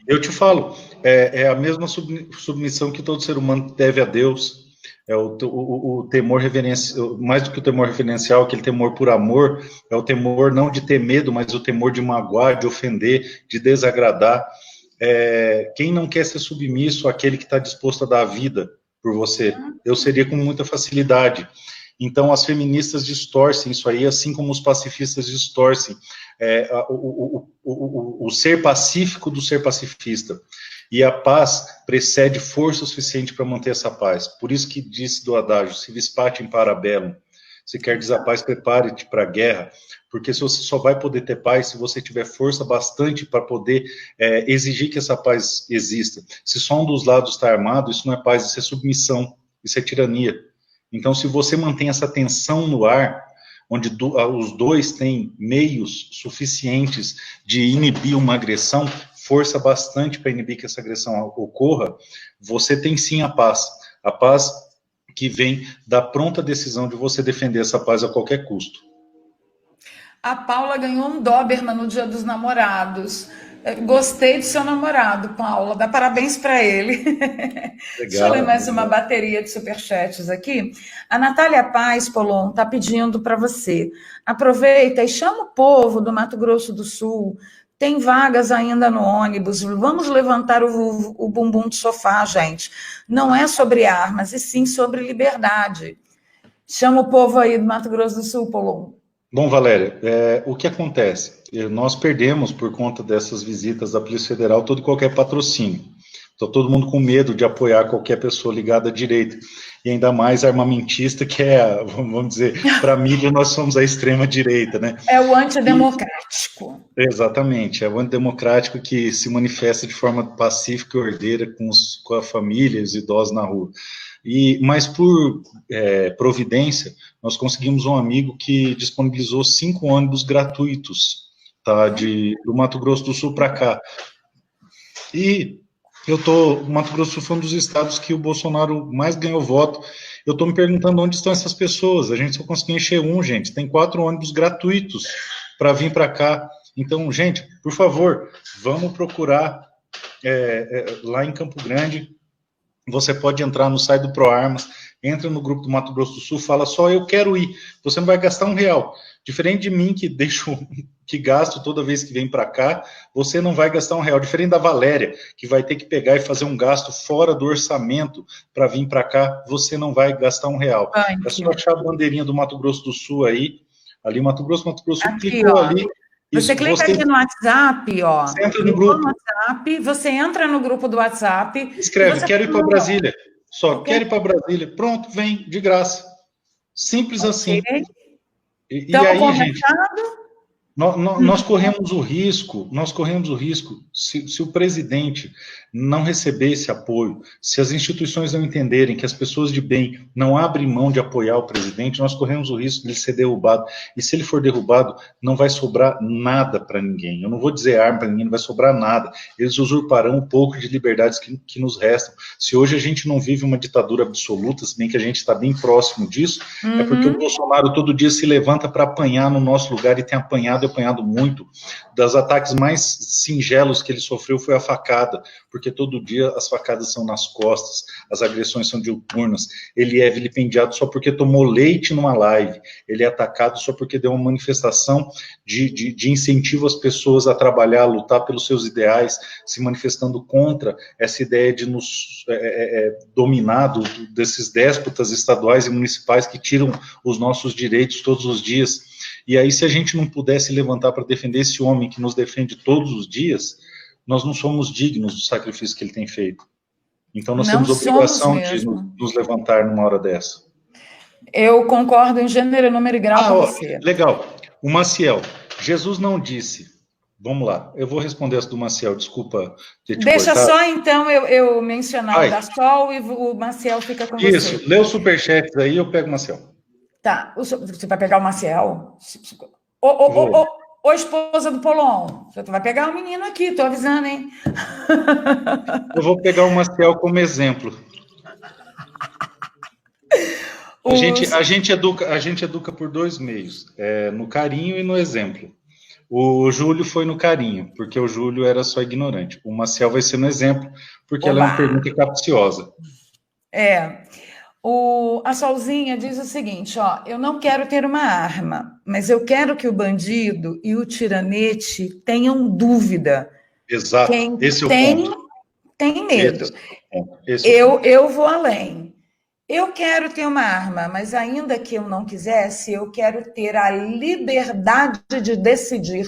Eu te falo, é a mesma submissão que todo ser humano deve a Deus. É o temor reverencial, mais do que o temor reverencial, aquele temor por amor, é o temor não de ter medo, mas o temor de magoar, de ofender, de desagradar. Quem não quer ser submisso àquele que está disposto a dar a vida por você? Eu seria com muita facilidade. Então, as feministas distorcem isso aí, assim como os pacifistas distorcem o ser pacífico do ser pacifista. E a paz precede força suficiente para manter essa paz. Por isso que disse do adágio, se vis pacem para bellum. Se quer dizer a paz, prepare-te para a guerra, porque você só vai poder ter paz se você tiver força bastante para poder exigir que essa paz exista. Se só um dos lados está armado, isso não é paz, isso é submissão, isso é tirania. Então, se você mantém essa tensão no ar, onde os dois têm meios suficientes de inibir uma agressão, força bastante para inibir que essa agressão ocorra, você tem sim a paz que vem da pronta decisão de você defender essa paz a qualquer custo. A Paula ganhou um Doberman no Dia dos Namorados. Gostei do seu namorado, Paula. Dá parabéns para ele. Legal, deixa eu ler mais uma bateria de superchats aqui. A Natália Paz, Polon, está pedindo para você. Aproveita e chama o povo do Mato Grosso do Sul. Tem vagas ainda no ônibus. Vamos levantar o bumbum do sofá, gente. Não é sobre armas, e sim sobre liberdade. Chama o povo aí do Mato Grosso do Sul, Polon. Bom, Valéria, o que acontece? Nós perdemos, por conta dessas visitas da Polícia Federal, todo e qualquer patrocínio. Então, todo mundo com medo de apoiar qualquer pessoa ligada à direita. E ainda mais armamentista, que é, vamos dizer, para a mídia nós somos a extrema-direita, né? É o antidemocrático. Exatamente, é o antidemocrático que se manifesta de forma pacífica e ordeira com a família e os idosos na rua. Mas por providência, nós conseguimos um amigo que disponibilizou 5 ônibus gratuitos, tá, do Mato Grosso do Sul para cá. E o Mato Grosso do Sul foi um dos estados que o Bolsonaro mais ganhou voto. Eu estou me perguntando onde estão essas pessoas. A gente só conseguiu encher gente. Tem 4 ônibus gratuitos para vir para cá. Então, gente, por favor, vamos procurar lá em Campo Grande. Você pode entrar no site do ProArmas, entra no grupo do Mato Grosso do Sul, fala só, eu quero ir. Você não vai gastar R$1. Diferente de mim, que gasto toda vez que vem para cá, você não vai gastar R$1. Diferente da Valéria, que vai ter que pegar e fazer um gasto fora do orçamento para vir para cá, você não vai gastar R$1. É só achar a bandeirinha do Mato Grosso do Sul aí, ali Mato Grosso do Sul, aqui, clicou ó. ali. Você clica aqui no WhatsApp, ó. Você entra no grupo. Você entra no grupo do WhatsApp. Escreve, quero ir para Brasília. Só, quero ir para Brasília. Pronto, vem, de graça. Simples assim. E aí, gente, nós corremos o risco, se o presidente não receber esse apoio, se as instituições não entenderem que as pessoas de bem não abrem mão de apoiar o presidente, nós corremos o risco de ele ser derrubado. E se ele for derrubado, não vai sobrar nada para ninguém. Eu não vou dizer arma para ninguém, não vai sobrar nada. Eles usurparão um pouco de liberdades que nos restam. Se hoje a gente não vive uma ditadura absoluta, se bem que a gente está bem próximo disso, é porque o Bolsonaro todo dia se levanta para apanhar no nosso lugar e tem apanhado muito. Das ataques mais singelos que ele sofreu foi a facada, porque todo dia as facadas são nas costas, as agressões são diuturnas, ele é vilipendiado só porque tomou leite numa live, ele é atacado só porque deu uma manifestação de incentivo às pessoas a trabalhar, a lutar pelos seus ideais, se manifestando contra essa ideia de nos dominar desses déspotas estaduais e municipais que tiram os nossos direitos todos os dias. E aí, se a gente não pudesse levantar para defender esse homem que nos defende todos os dias, nós não somos dignos do sacrifício que ele tem feito. Então, nós temos a obrigação de nos levantar numa hora dessa. Eu concordo em gênero, número e grau com você. Legal. O Maciel, Jesus não disse... Vamos lá, eu vou responder essa do Maciel, desculpa ter te Deixa cortado. Só, então, eu mencionar o da Sol e o Maciel fica com você. Isso, lê os superchats aí, eu pego o Maciel. Tá, você vai pegar o Maciel? Ô, esposa do Polon, você vai pegar o menino aqui, tô avisando, hein? Eu vou pegar o Maciel como exemplo. A gente educa por 2 meios, no carinho e no exemplo. O Júlio foi no carinho, porque o Júlio era só ignorante. O Maciel vai ser no exemplo, porque ela é uma pergunta capciosa. A Solzinha diz o seguinte, ó, eu não quero ter uma arma, mas eu quero que o bandido e o tiranete tenham dúvida. Exato, esse é o ponto. Tem medo. Eu vou além. Eu quero ter uma arma, mas ainda que eu não quisesse, eu quero ter a liberdade de decidir.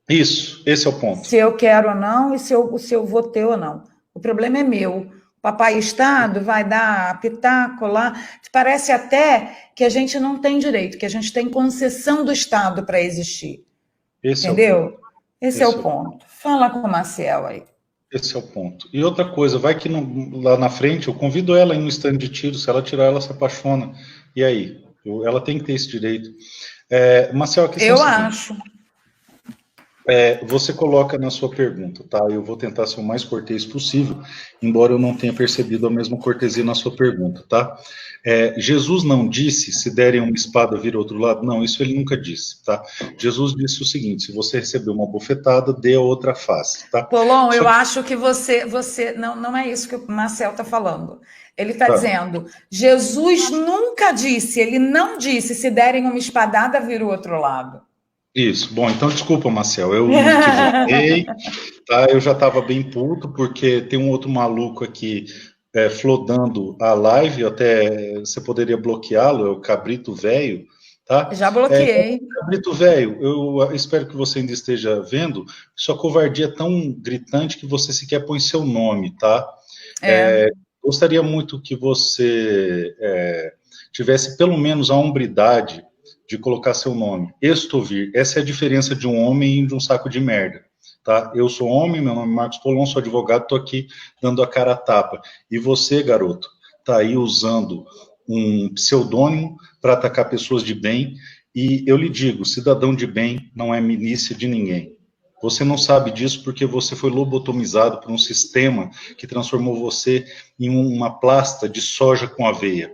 Isso, esse é o ponto. Se eu quero ou não e se eu vou ter ou não. O problema é meu. O papai Estado vai dar pitaco lá. Parece até que a gente não tem direito, que a gente tem concessão do Estado para existir. Entendeu? Esse é o ponto. Fala com o Maciel aí. Esse é o ponto. E outra coisa, vai que lá na frente, eu convido ela em um stand de tiro, se ela tirar, ela se apaixona. E aí? Ela tem que ter esse direito. Marcel, a questão é a seguinte. Acho. Você coloca na sua pergunta, tá? Eu vou tentar ser o mais cortês possível, embora eu não tenha percebido a mesma cortesia na sua pergunta, tá? Jesus não disse, se derem uma espada, vira outro lado. Não, isso ele nunca disse, tá? Jesus disse o seguinte, se você receber uma bofetada, dê a outra face, tá? Polon, eu acho que você não é isso que o Marcel está falando. Ele está dizendo, Jesus nunca disse, ele não disse, se derem uma espadada, vira o outro lado. Isso, bom, então desculpa, Marcel, eu me equivoquei, tá? Eu já estava bem puto, porque tem um outro maluco aqui flodando a live, até você poderia bloqueá-lo, é o Cabrito Velho, tá? Já bloqueei. Cabrito velho, eu espero que você ainda esteja vendo, sua covardia é tão gritante que você sequer põe seu nome, tá? Gostaria muito que você tivesse pelo menos a hombridade de colocar seu nome. Estovir, essa é a diferença de um homem e de um saco de merda. Tá? Eu sou homem, meu nome é Marcos Polon, sou advogado, estou aqui dando a cara a tapa. E você, garoto, está aí usando um pseudônimo para atacar pessoas de bem, e eu lhe digo, cidadão de bem não é milícia de ninguém. Você não sabe disso porque você foi lobotomizado por um sistema que transformou você em uma plasta de soja com aveia.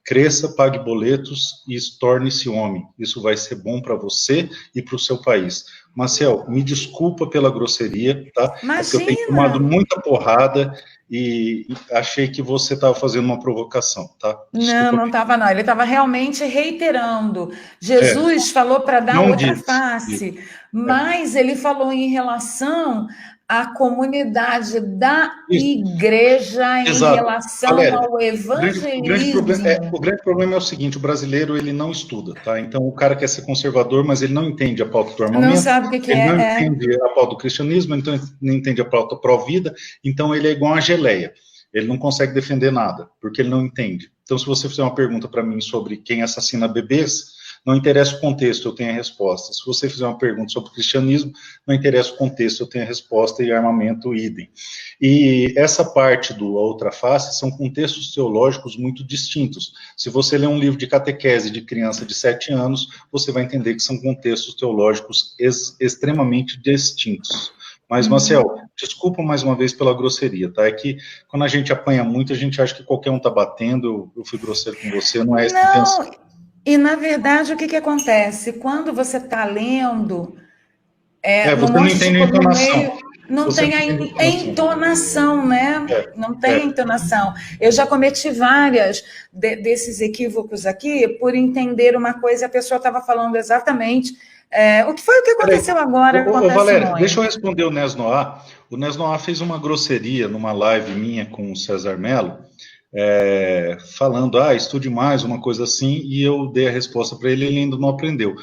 Cresça, pague boletos e torne-se homem. Isso vai ser bom para você e para o seu país. Marcel, me desculpa pela grosseria, tá? Imagina! É porque eu tenho tomado muita porrada e achei que você estava fazendo uma provocação, tá? Desculpa. Não estava não. Ele estava realmente reiterando. Jesus falou para dar outra face, mas ele falou em relação à comunidade da igreja, em relação Valéria, ao evangelismo. O grande problema é o seguinte, o brasileiro ele não estuda, tá? Então o cara quer ser conservador, mas ele não entende a pauta do armamento. Não sabe o que ele não entende a pauta do cristianismo, então não entende a pauta pró-vida, então ele é igual uma geleia. Ele não consegue defender nada, porque ele não entende. Então, se você fizer uma pergunta para mim sobre quem assassina bebês, não interessa o contexto, eu tenho a resposta. Se você fizer uma pergunta sobre o cristianismo, não interessa o contexto, eu tenho a resposta, e armamento, idem. E essa parte do outra face são contextos teológicos muito distintos. Se você ler um livro de catequese de criança de 7 anos, você vai entender que são contextos teológicos extremamente distintos. Mas, Marcel, desculpa mais uma vez pela grosseria, tá? É que quando a gente apanha muito, a gente acha que qualquer um tá batendo, eu fui grosseiro com você, não é essa a intenção. E, na verdade, o que acontece? Quando você está lendo... você não entende a entonação. Não tem a entonação, né? Não tem a entonação. Eu já cometi várias desses equívocos aqui por entender uma coisa e a pessoa estava falando exatamente... o que foi o que aconteceu agora? Valéria, deixa eu responder o Nes Noah. O Nes Noah fez uma grosseria numa live minha com o César Mello, falando, estude mais, uma coisa assim, e eu dei a resposta para ele, ele ainda não aprendeu.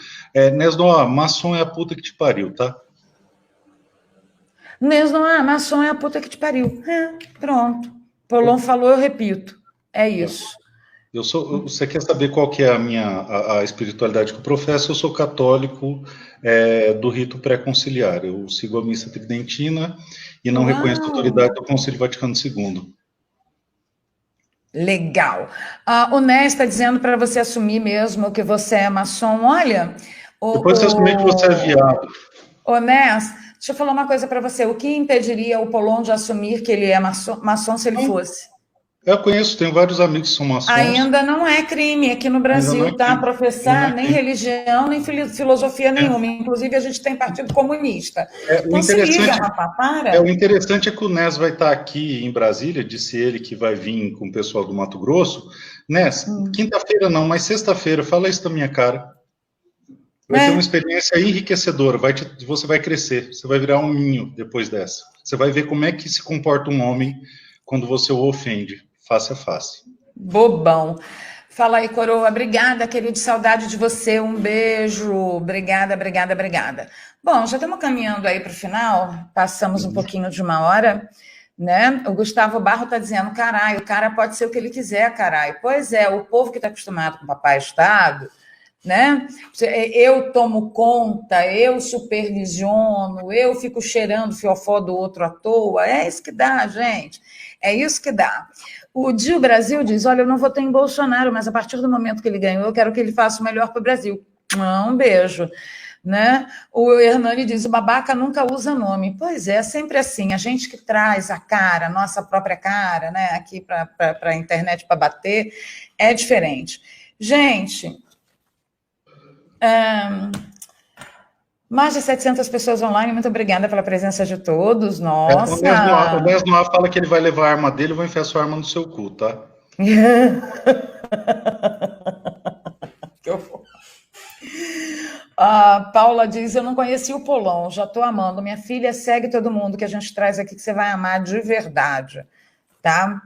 Nes Noah, maçom é a puta que te pariu, tá? Nes Noah, maçom é a puta que te pariu. Pronto. Polon falou, eu repito. É isso. Você quer saber qual que é a espiritualidade que eu professo? Eu sou católico do rito pré-conciliar. Eu sigo a missa tridentina e não reconheço a autoridade do Concílio Vaticano II. Legal. O Nés está dizendo para você assumir mesmo que você é maçom. Olha... Depois você assumir que você é viado. Nés, deixa eu falar uma coisa para você. O que impediria o Polon de assumir que ele é maçom se ele fosse? Eu conheço, tenho vários amigos que são maçons. Ainda não é crime aqui no Brasil, tá? Professar nem religião, nem filosofia nenhuma. Inclusive, a gente tem Partido Comunista. Então, se liga, rapaz, para. O interessante é que o Nes vai estar aqui em Brasília, disse ele que vai vir com o pessoal do Mato Grosso. Nes, quinta-feira não, mas sexta-feira, fala isso da minha cara. Vai ter uma experiência enriquecedora, você vai crescer, você vai virar um ninho depois dessa. Você vai ver como é que se comporta um homem quando você o ofende. Face a face. Bobão. Fala aí, coroa. Obrigada, querido. Saudade de você. Um beijo. Obrigada, obrigada, obrigada. Bom, já estamos caminhando aí para o final. Passamos um pouquinho de 1 hora, né? O Gustavo Barro está dizendo, caralho, o cara pode ser o que ele quiser, caralho. Pois é, o povo que está acostumado com o papai Estado, né? Eu tomo conta, eu supervisiono, eu fico cheirando fiofó do outro à toa. É isso que dá, gente. É isso que dá. O Dio Brasil diz, olha, eu não votei em Bolsonaro, mas a partir do momento que ele ganhou, eu quero que ele faça o melhor para o Brasil. Um beijo. Né? O Hernani diz, o babaca nunca usa nome. Pois é, sempre assim, a gente que traz a cara, a nossa própria cara, né, aqui para a internet para bater, é diferente. Gente, mais de 700 pessoas online, muito obrigada pela presença de todos, nossa. O Nes Noah fala que ele vai levar a arma dele e vai enfiar sua arma no seu cu, tá? Que horror. A Paula diz, eu não conheci o Polon, já estou amando. Minha filha segue todo mundo que a gente traz aqui, que você vai amar de verdade, tá?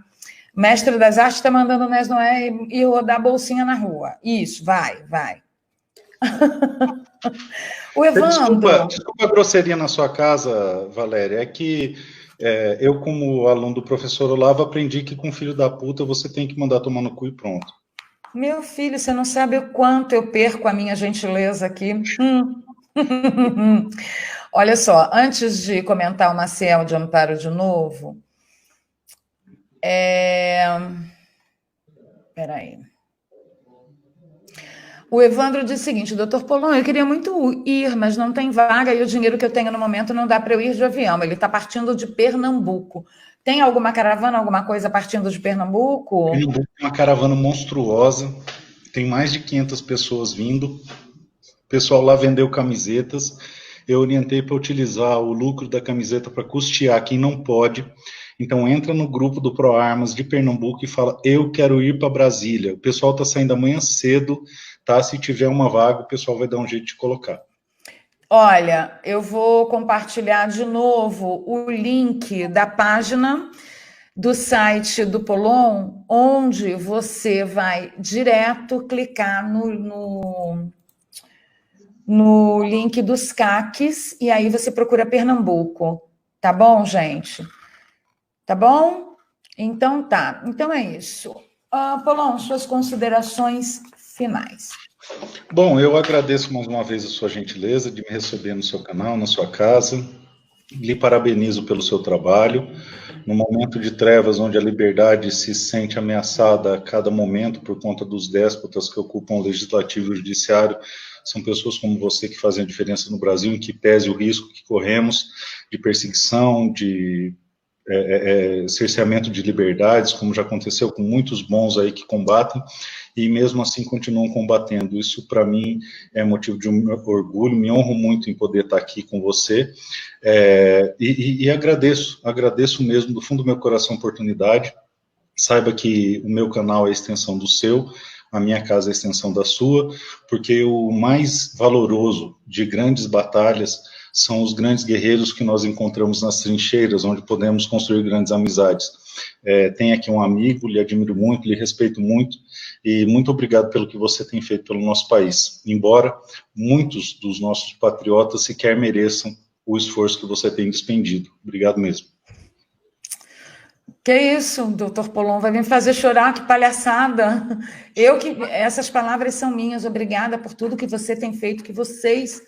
Mestre das Artes está mandando o Nes Noé ir rodar a bolsinha na rua. Isso, vai. O Evandro... Desculpa a grosseria na sua casa, Valéria, é que eu, como aluno do professor Olavo, aprendi que com filho da puta você tem que mandar tomar no cu e pronto. Meu filho, você não sabe o quanto eu perco a minha gentileza aqui. Olha só, antes de comentar o Maciel de Amparo de novo, peraí. O Evandro diz o seguinte: doutor Polon, eu queria muito ir, mas não tem vaga e o dinheiro que eu tenho no momento não dá para eu ir de avião. Ele está partindo de Pernambuco. Tem alguma caravana, alguma coisa partindo de Pernambuco? Pernambuco tem uma caravana monstruosa, tem mais de 500 pessoas vindo. O pessoal lá vendeu camisetas. Eu orientei para utilizar o lucro da camiseta para custear quem não pode. Então entra no grupo do ProArmas de Pernambuco e fala: eu quero ir para Brasília. O pessoal está saindo amanhã cedo, tá? Se tiver uma vaga, o pessoal vai dar um jeito de colocar. Olha, eu vou compartilhar de novo o link da página do site do Polon, onde você vai direto clicar no link dos CACs e aí você procura Pernambuco. Tá bom, gente? Tá bom? Então tá. Então é isso. Polon, suas considerações finais. Bom, eu agradeço mais uma vez a sua gentileza de me receber no seu canal, na sua casa. Lhe parabenizo pelo seu trabalho. No momento de trevas, onde a liberdade se sente ameaçada a cada momento por conta dos déspotas que ocupam o legislativo e o judiciário, são pessoas como você que fazem a diferença no Brasil, em que pese o risco que corremos de perseguição, de cerceamento de liberdades, como já aconteceu com muitos bons aí que combatem, e mesmo assim continuam combatendo. Isso, para mim, é motivo de um orgulho, me honro muito em poder estar aqui com você, e agradeço mesmo, do fundo do meu coração, a oportunidade. Saiba que o meu canal é a extensão do seu, a minha casa é a extensão da sua, porque o mais valoroso de grandes batalhas são os grandes guerreiros que nós encontramos nas trincheiras, onde podemos construir grandes amizades. Tenho aqui um amigo, lhe admiro muito, lhe respeito muito, e muito obrigado pelo que você tem feito pelo nosso país, embora muitos dos nossos patriotas sequer mereçam o esforço que você tem despendido. Obrigado mesmo. Que isso, doutor Polon, vai me fazer chorar, que palhaçada. Essas palavras são minhas, obrigada por tudo que você tem feito, que vocês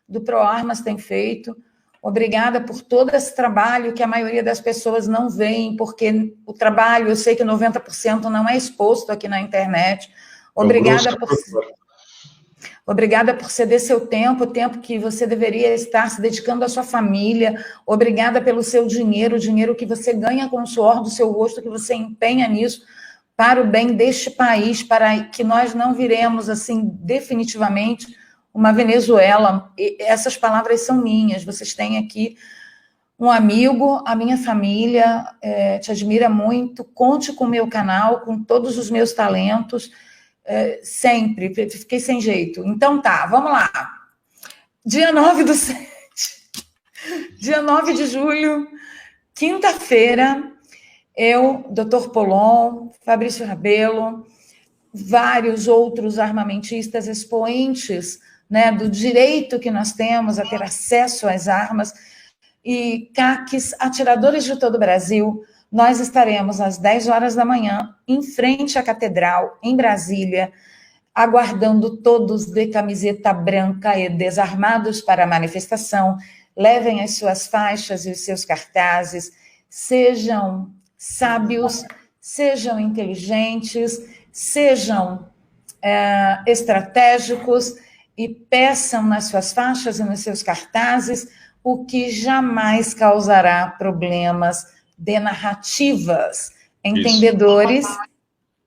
do ProArmas têm feito, obrigada por todo esse trabalho que a maioria das pessoas não veem, porque o trabalho, eu sei que 90% não é exposto aqui na internet. Obrigada por ceder seu tempo, o tempo que você deveria estar se dedicando à sua família. Obrigada pelo seu dinheiro, o dinheiro que você ganha com o suor do seu rosto, que você empenha nisso para o bem deste país, para que nós não viremos, assim, definitivamente uma Venezuela. E essas palavras são minhas. Vocês têm aqui um amigo, a minha família te admira muito. Conte com o meu canal, com todos os meus talentos. Sempre, fiquei sem jeito. Então tá, vamos lá. Dia 9/7, dia 9 de julho, quinta-feira, eu, doutor Polon, Fabrício Rabelo, vários outros armamentistas expoentes, né, do direito que nós temos a ter acesso às armas, e CACs, atiradores de todo o Brasil. Nós estaremos às 10 horas da manhã, em frente à Catedral, em Brasília, aguardando todos de camiseta branca e desarmados para a manifestação. Levem as suas faixas e os seus cartazes, sejam sábios, sejam inteligentes, sejam estratégicos e peçam nas suas faixas e nos seus cartazes o que jamais causará problemas de narrativas. Entendedores,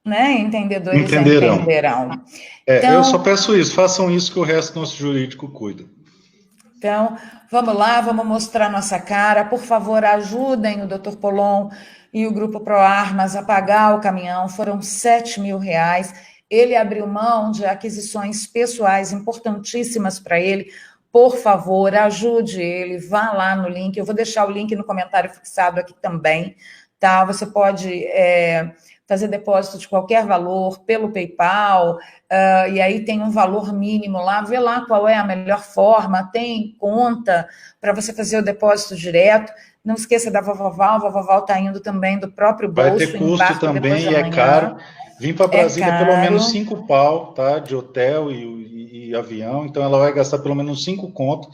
né? Entendedores entenderão. Então, eu só peço isso, façam isso que o resto do nosso jurídico cuida. Então, vamos lá, vamos mostrar nossa cara. Por favor, ajudem o Dr. Polon e o Grupo ProArmas a pagar o caminhão. Foram R$7.000. Ele abriu mão de aquisições pessoais importantíssimas para ele. Por favor, ajude ele, vá lá no link. Eu vou deixar o link no comentário fixado aqui também, tá? Você pode fazer depósito de qualquer valor pelo PayPal, e aí tem um valor mínimo lá, vê lá qual é a melhor forma, tem conta para você fazer o depósito direto. Não esqueça da Vovó Val, a Vovó Val está indo também do próprio Vai bolso, ter custo embarque depois também de e é caro. amanhã. Vim para É Brasília pelo menos caro. 5 pau, tá? De hotel e avião, então ela vai gastar pelo menos 5 conto.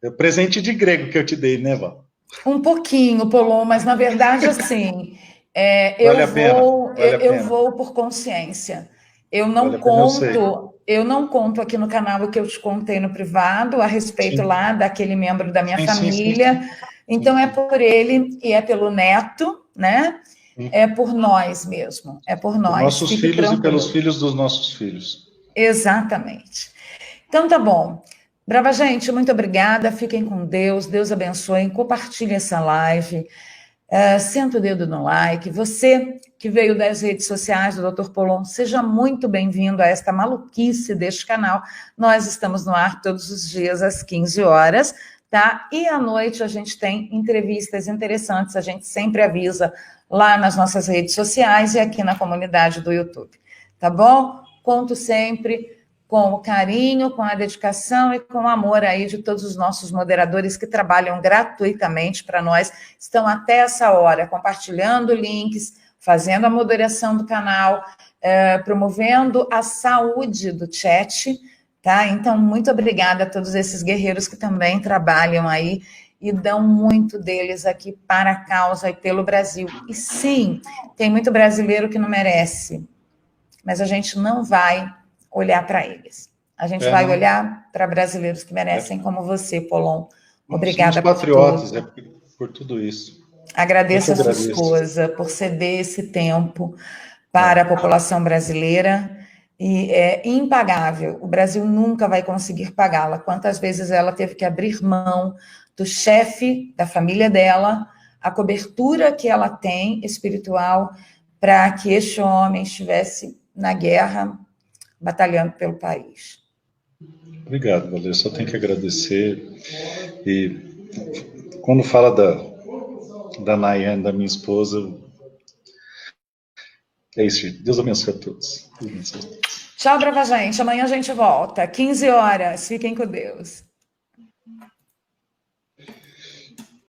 É presente de grego que eu te dei, né, Val? Um pouquinho, Polon, mas na verdade, assim, Vale a pena, vale a eu pena. vou por consciência. Vale a pena, eu sei. Eu não conto aqui no canal o que eu te contei no privado a respeito Sim, lá daquele membro da minha sim, sim, sim, família. Então é sim, por ele e é pelo neto, né? sim. É por nós mesmo, é por Por nós. nossos Fique filhos e pelos tranquilo. filhos dos nossos filhos. Exatamente. Então tá bom. Brava gente, muito obrigada. Fiquem com Deus. Deus abençoe. Compartilhe essa live. Senta o dedo no like. Você que veio das redes sociais do Dr. Polon, seja muito bem-vindo a esta maluquice deste canal. Nós estamos no ar todos os dias às 15 horas, tá? E à noite a gente tem entrevistas interessantes, a gente sempre avisa lá nas nossas redes sociais e aqui na comunidade do YouTube, tá bom? Conto sempre com o carinho, com a dedicação e com o amor aí de todos os nossos moderadores que trabalham gratuitamente para nós, estão até essa hora compartilhando links, fazendo a moderação do canal, promovendo a saúde do chat, tá? Então, muito obrigada a todos esses guerreiros que também trabalham aí e dão muito deles aqui para a causa e pelo Brasil. E sim, tem muito brasileiro que não merece, mas a gente não vai olhar para eles. A gente vai Não. olhar para brasileiros que merecem, como você, Polon. Somos Obrigada por patriotas, tudo. por tudo isso. Eu que Agradeço a sua agradeço. esposa por ceder esse tempo para a população brasileira e é impagável. O Brasil nunca vai conseguir pagá-la. Quantas vezes ela teve que abrir mão do chefe da família dela, a cobertura que ela tem espiritual, para que este homem estivesse na guerra, batalhando pelo país. Obrigado, Valer. Só tenho que agradecer. E quando fala da Nayane, da minha esposa, é isso, gente. Deus abençoe a todos. Tchau, brava gente. Amanhã a gente volta. 15 horas. Fiquem com Deus.